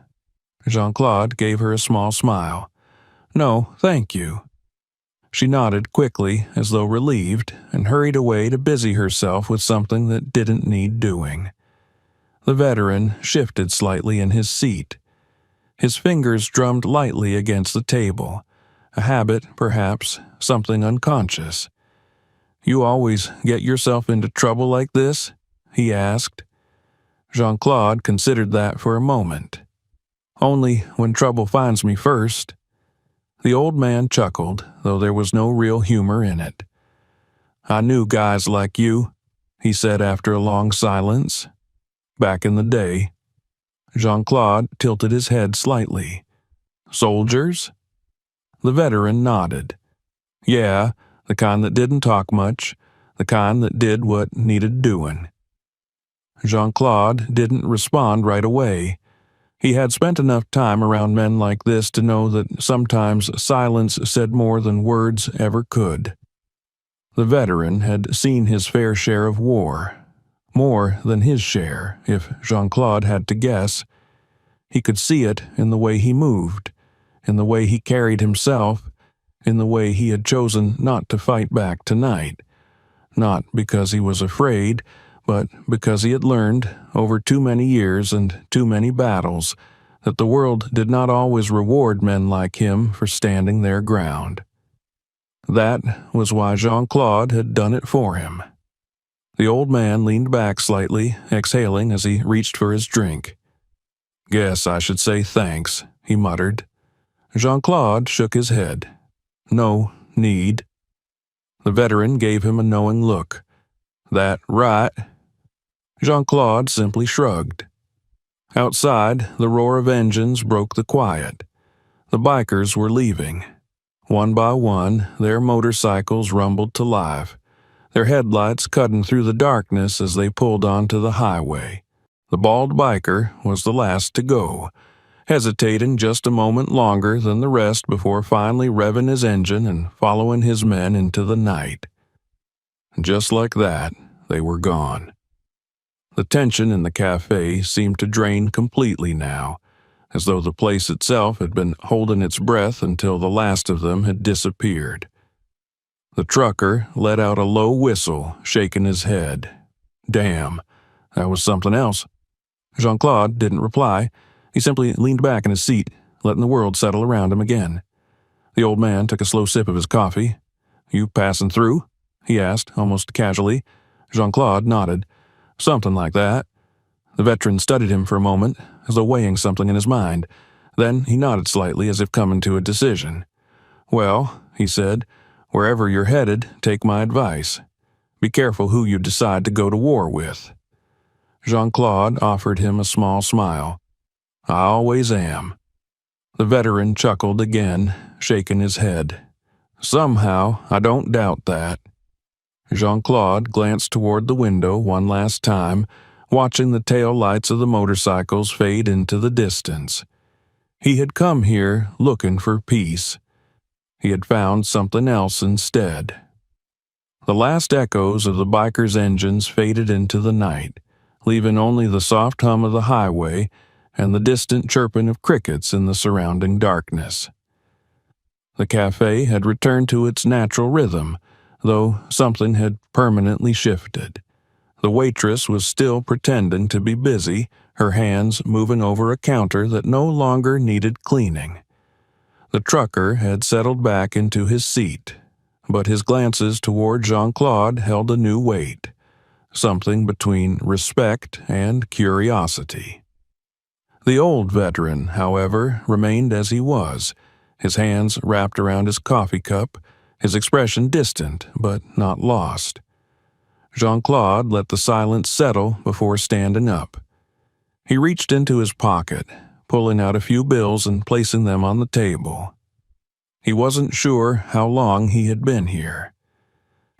Jean-Claude gave her a small smile. "No, thank you." She nodded quickly, as though relieved, and hurried away to busy herself with something that didn't need doing. The veteran shifted slightly in his seat. His fingers drummed lightly against the table, a habit, perhaps, something unconscious. "You always get yourself into trouble like this?" he asked. Jean-Claude considered that for a moment. "Only when trouble finds me first." The old man chuckled, though there was no real humor in it. "I knew guys like you," he said after a long silence. "Back in the day." Jean-Claude tilted his head slightly. "Soldiers?" The veteran nodded. "Yeah, the kind that didn't talk much, the kind that did what needed doing." Jean-Claude didn't respond right away. He had spent enough time around men like this to know that sometimes silence said more than words ever could. The veteran had seen his fair share of war, more than his share, if Jean-Claude had to guess. He could see it in the way he moved, in the way he carried himself, in the way he had chosen not to fight back tonight. Not because he was afraid, but because he had learned, over too many years and too many battles, that the world did not always reward men like him for standing their ground. That was why Jean-Claude had done it for him. The old man leaned back slightly, exhaling as he reached for his drink. "Guess I should say thanks," he muttered. Jean-Claude shook his head. "No need." The veteran gave him a knowing look. "That right?" Jean-Claude simply shrugged. Outside, the roar of engines broke the quiet. The bikers were leaving. One by one, their motorcycles rumbled to life, their headlights cutting through the darkness as they pulled onto the highway. The bald biker was the last to go, hesitating just a moment longer than the rest before finally revving his engine and following his men into the night. Just like that, they were gone. The tension in the cafe seemed to drain completely now, as though the place itself had been holding its breath until the last of them had disappeared. The trucker let out a low whistle, shaking his head. Damn, that was something else. Jean-Claude didn't reply. He simply leaned back in his seat, letting the world settle around him again. The old man took a slow sip of his coffee. "You passing through?" he asked, almost casually. Jean-Claude nodded. "Something like that." The veteran studied him for a moment, as though weighing something in his mind. Then he nodded slightly, as if coming to a decision. "Well," he said, "wherever you're headed, take my advice. Be careful who you decide to go to war with." Jean-Claude offered him a small smile. "I always am." The veteran chuckled again, shaking his head. "Somehow, I don't doubt that." Jean-Claude glanced toward the window one last time, watching the tail lights of the motorcycles fade into the distance. He had come here looking for peace. He had found something else instead. The last echoes of the bikers' engines faded into the night, leaving only the soft hum of the highway and the distant chirping of crickets in the surrounding darkness. The cafe had returned to its natural rhythm, though something had permanently shifted. The waitress was still pretending to be busy, her hands moving over a counter that no longer needed cleaning. The trucker had settled back into his seat, but his glances toward Jean-Claude held a new weight, something between respect and curiosity. The old veteran, however, remained as he was, his hands wrapped around his coffee cup, his expression distant but not lost. Jean-Claude let the silence settle before standing up. He reached into his pocket, pulling out a few bills and placing them on the table. He wasn't sure how long he had been here.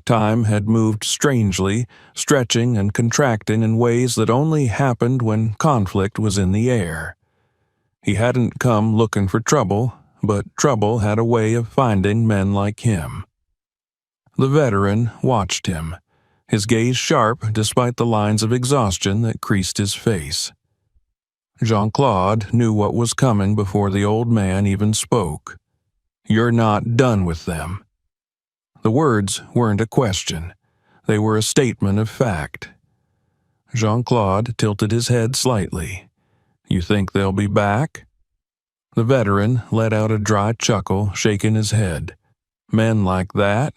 Time had moved strangely, stretching and contracting in ways that only happened when conflict was in the air. He hadn't come looking for trouble, but trouble had a way of finding men like him. The veteran watched him, his gaze sharp despite the lines of exhaustion that creased his face. Jean-Claude knew what was coming before the old man even spoke. "You're not done with them." The words weren't a question. They were a statement of fact. Jean-Claude tilted his head slightly. "You think they'll be back?" The veteran let out a dry chuckle, shaking his head. "Men like that?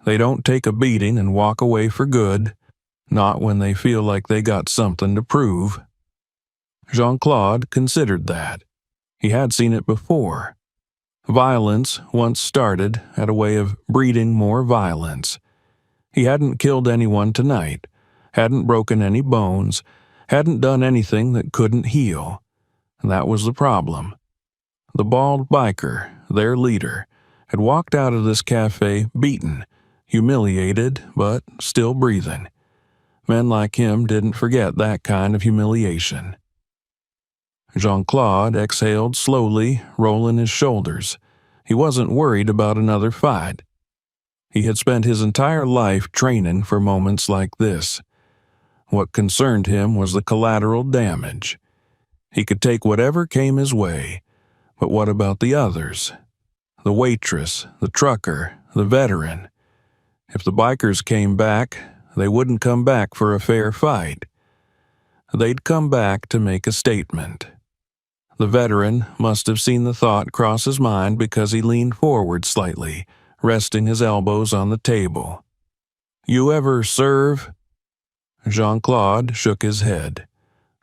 They don't take a beating and walk away for good, not when they feel like they got something to prove." Jean-Claude considered that. He had seen it before. Violence, once started, had a way of breeding more violence. He hadn't killed anyone tonight, hadn't broken any bones, hadn't done anything that couldn't heal. That was the problem. The bald biker, their leader, had walked out of this cafe beaten, humiliated, but still breathing. Men like him didn't forget that kind of humiliation. Jean-Claude exhaled slowly, rolling his shoulders. He wasn't worried about another fight. He had spent his entire life training for moments like this. What concerned him was the collateral damage. He could take whatever came his way, but what about the others? The waitress, the trucker, the veteran. If the bikers came back, they wouldn't come back for a fair fight. They'd come back to make a statement. The veteran must have seen the thought cross his mind because he leaned forward slightly, resting his elbows on the table. "You ever serve?" Jean-Claude shook his head.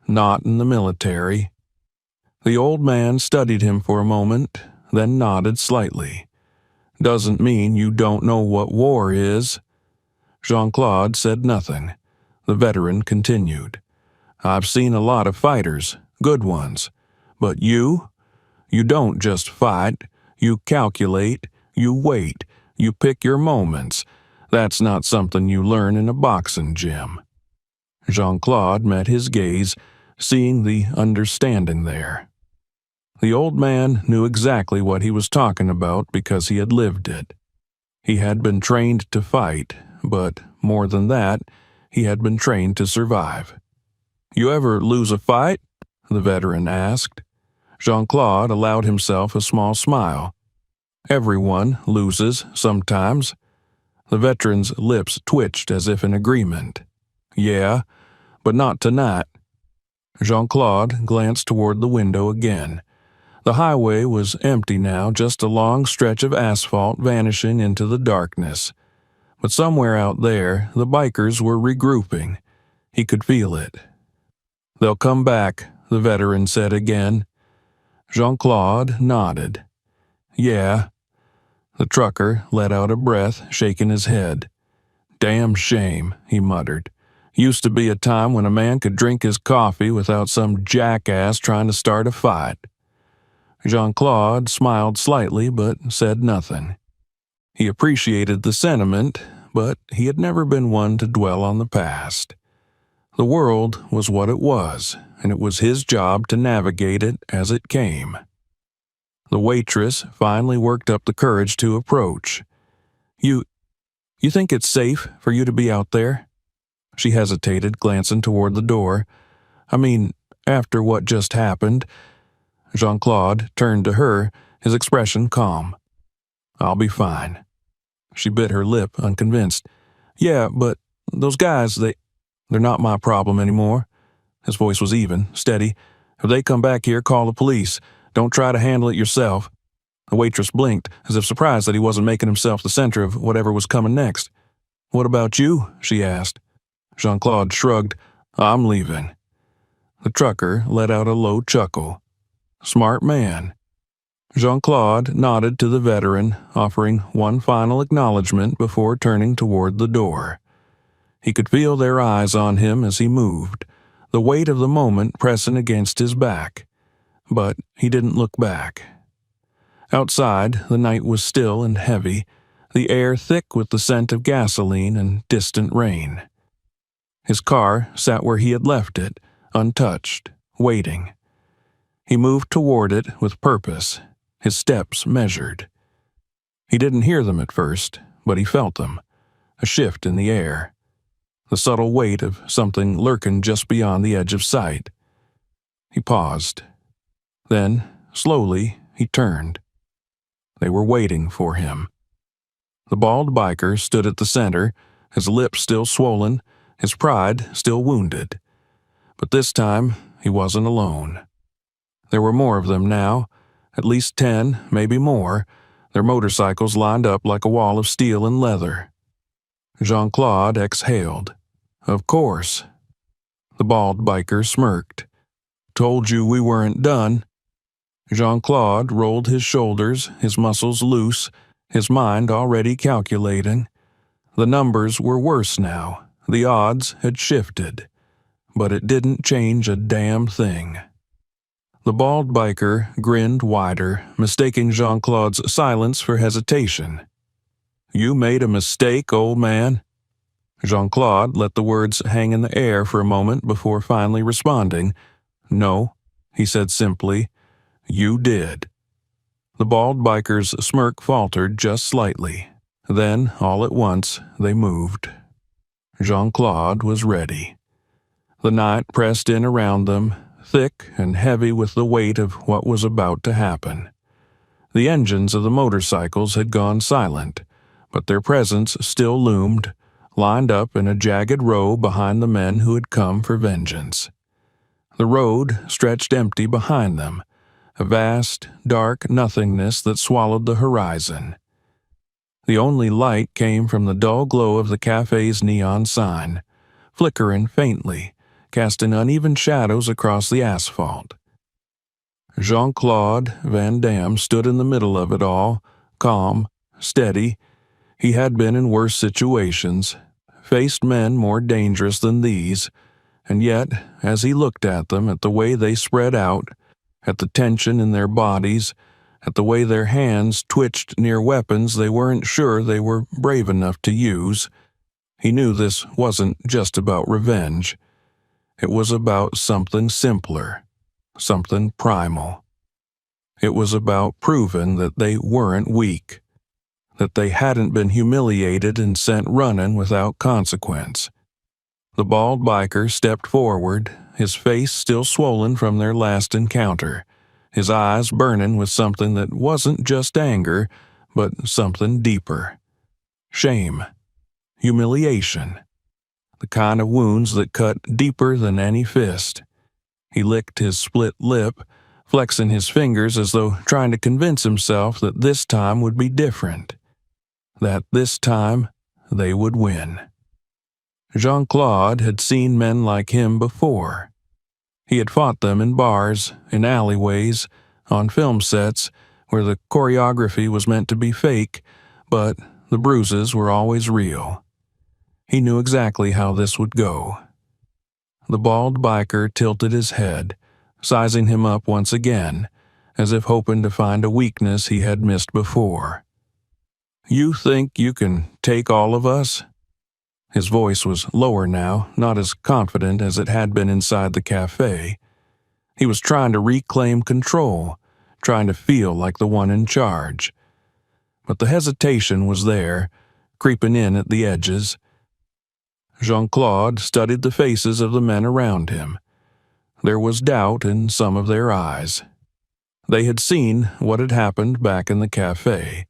"Not in the military." The old man studied him for a moment, then nodded slightly. "Doesn't mean you don't know what war is." Jean-Claude said nothing. The veteran continued. "I've seen a lot of fighters, good ones. But you don't just fight. You calculate, you wait, you pick your moments. That's not something you learn in a boxing gym." Jean-Claude met his gaze, seeing the understanding there. The old man knew exactly what he was talking about because he had lived it. He had been trained to fight, but more than that, he had been trained to survive. "You ever lose a fight?" the veteran asked. Jean-Claude allowed himself a small smile. "Everyone loses sometimes." The veteran's lips twitched as if in agreement. "Yeah, but not tonight." Jean-Claude glanced toward the window again. The highway was empty now, just a long stretch of asphalt vanishing into the darkness. But somewhere out there, the bikers were regrouping. He could feel it. "They'll come back," the veteran said again. Jean-Claude nodded. "Yeah." The trucker let out a breath, shaking his head. "Damn shame," he muttered. "Used to be a time when a man could drink his coffee without some jackass trying to start a fight." Jean-Claude smiled slightly but said nothing. He appreciated the sentiment, but he had never been one to dwell on the past. The world was what it was, and it was his job to navigate it as it came. The waitress finally worked up the courage to approach. You think it's safe for you to be out there?" She hesitated, glancing toward the door. "I mean, after what just happened." Jean-Claude turned to her, his expression calm. "I'll be fine." She bit her lip, unconvinced. "Yeah, but those guys, they're not my problem anymore." His voice was even, steady. "If they come back here, call the police. Don't try to handle it yourself." The waitress blinked, as if surprised that he wasn't making himself the center of whatever was coming next. "What about you?" she asked. Jean-Claude shrugged. "I'm leaving." The trucker let out a low chuckle. "Smart man." Jean-Claude nodded to the veteran, offering one final acknowledgement before turning toward the door. He could feel their eyes on him as he moved, the weight of the moment pressing against his back. But he didn't look back. Outside, the night was still and heavy, the air thick with the scent of gasoline and distant rain. His car sat where he had left it, untouched, waiting. He moved toward it with purpose, his steps measured. He didn't hear them at first, but he felt them, a shift in the air, the subtle weight of something lurking just beyond the edge of sight. He paused. Then, slowly, he turned. They were waiting for him. The bald biker stood at the center, his lips still swollen, his pride still wounded. But this time, he wasn't alone. There were more of them now, at least 10, maybe more, their motorcycles lined up like a wall of steel and leather. Jean-Claude exhaled. "Of course." The bald biker smirked. "Told you we weren't done." Jean-Claude rolled his shoulders, his muscles loose, his mind already calculating. The numbers were worse now. The odds had shifted. But it didn't change a damn thing. The bald biker grinned wider, mistaking Jean-Claude's silence for hesitation. "You made a mistake, old man." Jean-Claude let the words hang in the air for a moment before finally responding. "No," he said simply. "You did." The bald biker's smirk faltered just slightly. Then, all at once, they moved. Jean-Claude was ready. The night pressed in around them, thick and heavy with the weight of what was about to happen. The engines of the motorcycles had gone silent, but their presence still loomed, lined up in a jagged row behind the men who had come for vengeance. The road stretched empty behind them, a vast, dark nothingness that swallowed the horizon. The only light came from the dull glow of the cafe's neon sign, flickering faintly, casting uneven shadows across the asphalt. Jean-Claude Van Damme stood in the middle of it all, calm, steady. He had been in worse situations, faced men more dangerous than these, and yet, as he looked at them, at the way they spread out, at the tension in their bodies, at the way their hands twitched near weapons they weren't sure they were brave enough to use, he knew this wasn't just about revenge. It was about something simpler, something primal. It was about proving that they weren't weak, that they hadn't been humiliated and sent running without consequence. The bald biker stepped forward, his face still swollen from their last encounter, his eyes burning with something that wasn't just anger, but something deeper. Shame. Humiliation. The kind of wounds that cut deeper than any fist. He licked his split lip, flexing his fingers as though trying to convince himself that this time would be different, that this time they would win. Jean-Claude had seen men like him before. He had fought them in bars, in alleyways, on film sets where the choreography was meant to be fake, but the bruises were always real. He knew exactly how this would go. The bald biker tilted his head, sizing him up once again, as if hoping to find a weakness he had missed before. "You think you can take all of us?" His voice was lower now, not as confident as it had been inside the cafe. He was trying to reclaim control, trying to feel like the one in charge. But the hesitation was there, creeping in at the edges. Jean-Claude studied the faces of the men around him. There was doubt in some of their eyes. They had seen what had happened back in the cafe.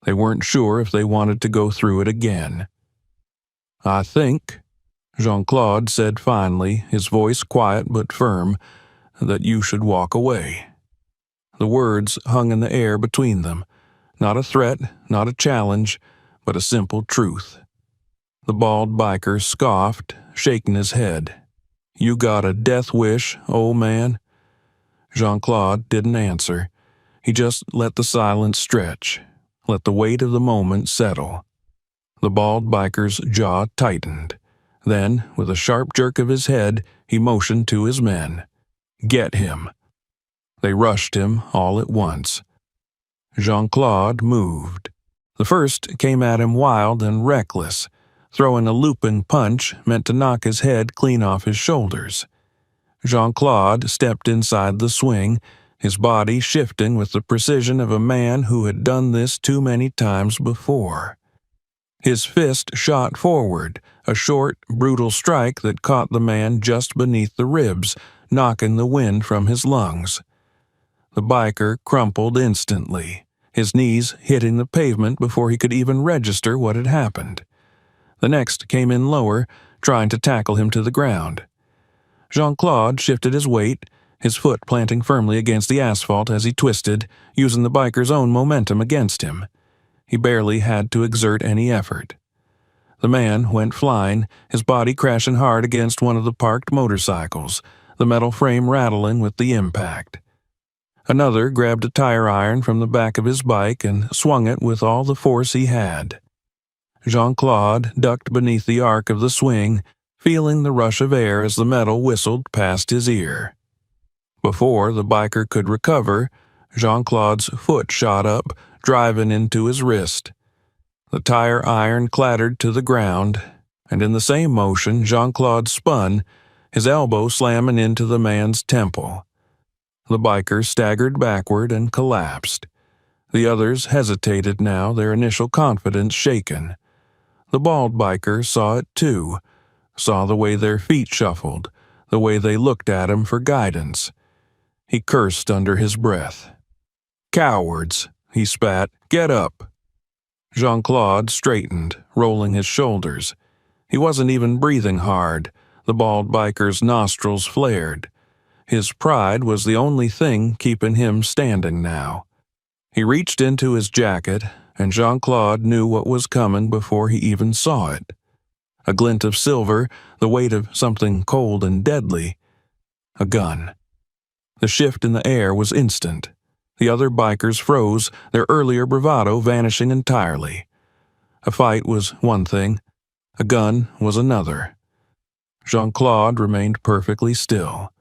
They weren't sure if they wanted to go through it again. "I think," Jean-Claude said finally, his voice quiet but firm, "that you should walk away." The words hung in the air between them, not a threat, not a challenge, but a simple truth. The bald biker scoffed, shaking his head. "You got a death wish, old man?" Jean-Claude didn't answer. He just let the silence stretch, let the weight of the moment settle. The bald biker's jaw tightened. Then, with a sharp jerk of his head, he motioned to his men. "Get him." They rushed him all at once. Jean-Claude moved. The first came at him wild and reckless, throwing a looping punch meant to knock his head clean off his shoulders. Jean-Claude stepped inside the swing, his body shifting with the precision of a man who had done this too many times before. His fist shot forward, a short, brutal strike that caught the man just beneath the ribs, knocking the wind from his lungs. The biker crumpled instantly, his knees hitting the pavement before he could even register what had happened. The next came in lower, trying to tackle him to the ground. Jean-Claude shifted his weight, his foot planting firmly against the asphalt as he twisted, using the biker's own momentum against him. He barely had to exert any effort. The man went flying, his body crashing hard against one of the parked motorcycles, the metal frame rattling with the impact. Another grabbed a tire iron from the back of his bike and swung it with all the force he had. Jean-Claude ducked beneath the arc of the swing, feeling the rush of air as the metal whistled past his ear. Before the biker could recover, Jean-Claude's foot shot up, driving into his wrist. The tire iron clattered to the ground, and in the same motion Jean-Claude spun, his elbow slamming into the man's temple. The biker staggered backward and collapsed. The others hesitated now, their initial confidence shaken. The bald biker saw it too, saw the way their feet shuffled, the way they looked at him for guidance. He cursed under his breath. "Cowards," he spat. "Get up." Jean-Claude straightened, rolling his shoulders. He wasn't even breathing hard. The bald biker's nostrils flared. His pride was the only thing keeping him standing now. He reached into his jacket, and Jean-Claude knew what was coming before he even saw it. A glint of silver, the weight of something cold and deadly. A gun. The shift in the air was instant. The other bikers froze, their earlier bravado vanishing entirely. A fight was one thing. A gun was another. Jean-Claude remained perfectly still.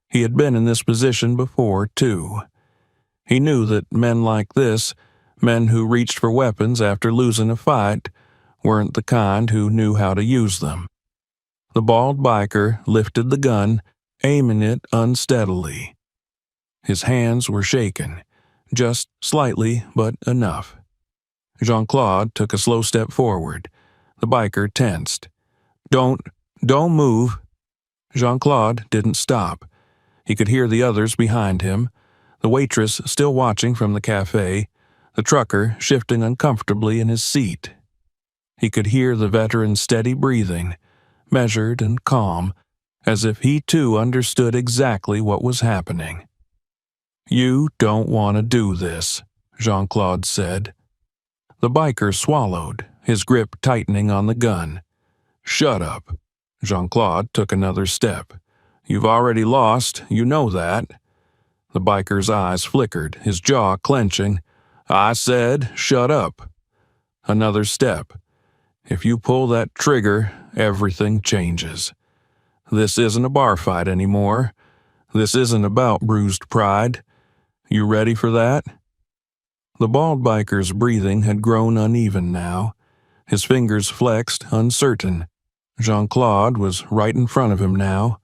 He had been in this position before, too. He knew that men like this, men who reached for weapons after losing a fight, weren't the kind who knew how to use them. The bald biker lifted the gun, aiming it unsteadily. His hands were shaking, just slightly, but enough. Jean-Claude took a slow step forward. The biker tensed. Don't move." Jean-Claude didn't stop. He could hear the others behind him, the waitress still watching from the cafe, the trucker shifting uncomfortably in his seat. He could hear the veteran's steady breathing, measured and calm, as if he too understood exactly what was happening. You don't want to do this, Jean-Claude said. The biker swallowed, his grip tightening on the gun. Shut up. Jean-Claude took another step. You've already lost, you know that. The biker's eyes flickered, his jaw clenching. I said, shut up. Another step. If you pull that trigger, everything changes. This isn't a bar fight anymore. This isn't about bruised pride. You ready for that? The bald biker's breathing had grown uneven now. His fingers flexed, uncertain. Jean-Claude was right in front of him now.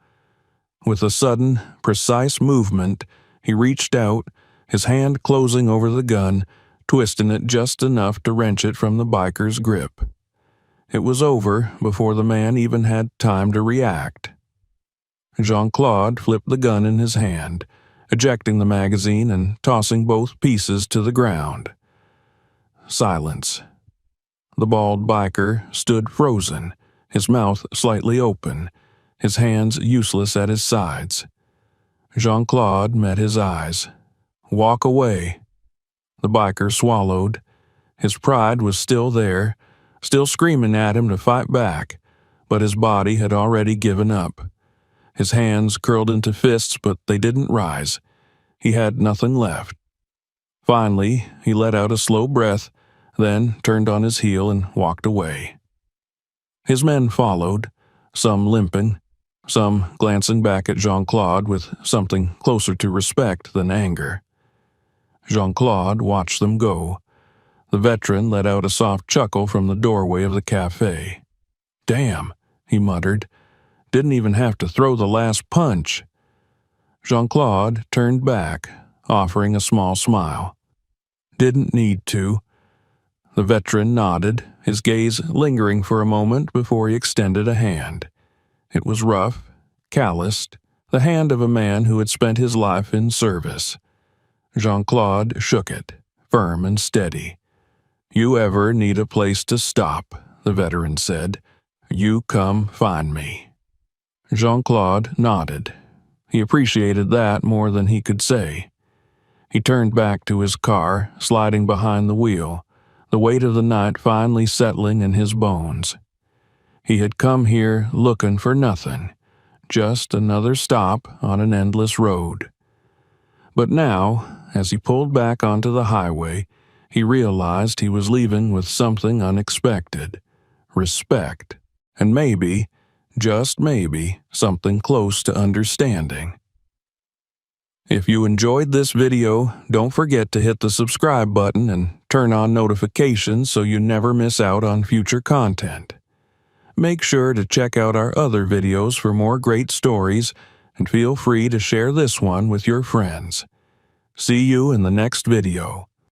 With a sudden, precise movement, he reached out, his hand closing over the gun, twisting it just enough to wrench it from the biker's grip. It was over before the man even had time to react. Jean-Claude flipped the gun in his hand, ejecting the magazine and tossing both pieces to the ground. Silence. The bald biker stood frozen, his mouth slightly open, his hands useless at his sides. Jean-Claude met his eyes. Walk away. The biker swallowed. His pride was still there, still screaming at him to fight back, but his body had already given up. His hands curled into fists, but they didn't rise. He had nothing left. Finally, he let out a slow breath, then turned on his heel and walked away. His men followed, some limping, some glancing back at Jean-Claude with something closer to respect than anger. Jean-Claude watched them go. The veteran let out a soft chuckle from the doorway of the cafe. Damn, he muttered. Didn't even have to throw the last punch. Jean-Claude turned back, offering a small smile. Didn't need to. The veteran nodded, his gaze lingering for a moment before he extended a hand. It was rough, calloused, the hand of a man who had spent his life in service. Jean-Claude shook it, firm and steady. You ever need a place to stop, the veteran said. You come find me. Jean-Claude nodded. He appreciated that more than he could say. He turned back to his car, sliding behind the wheel, the weight of the night finally settling in his bones. He had come here looking for nothing, just another stop on an endless road. But now, as he pulled back onto the highway, he realized he was leaving with something unexpected, respect, and maybe, just maybe, something close to understanding. If you enjoyed this video, don't forget to hit the subscribe button and turn on notifications so you never miss out on future content. Make sure to check out our other videos for more great stories, and feel free to share this one with your friends. See you in the next video.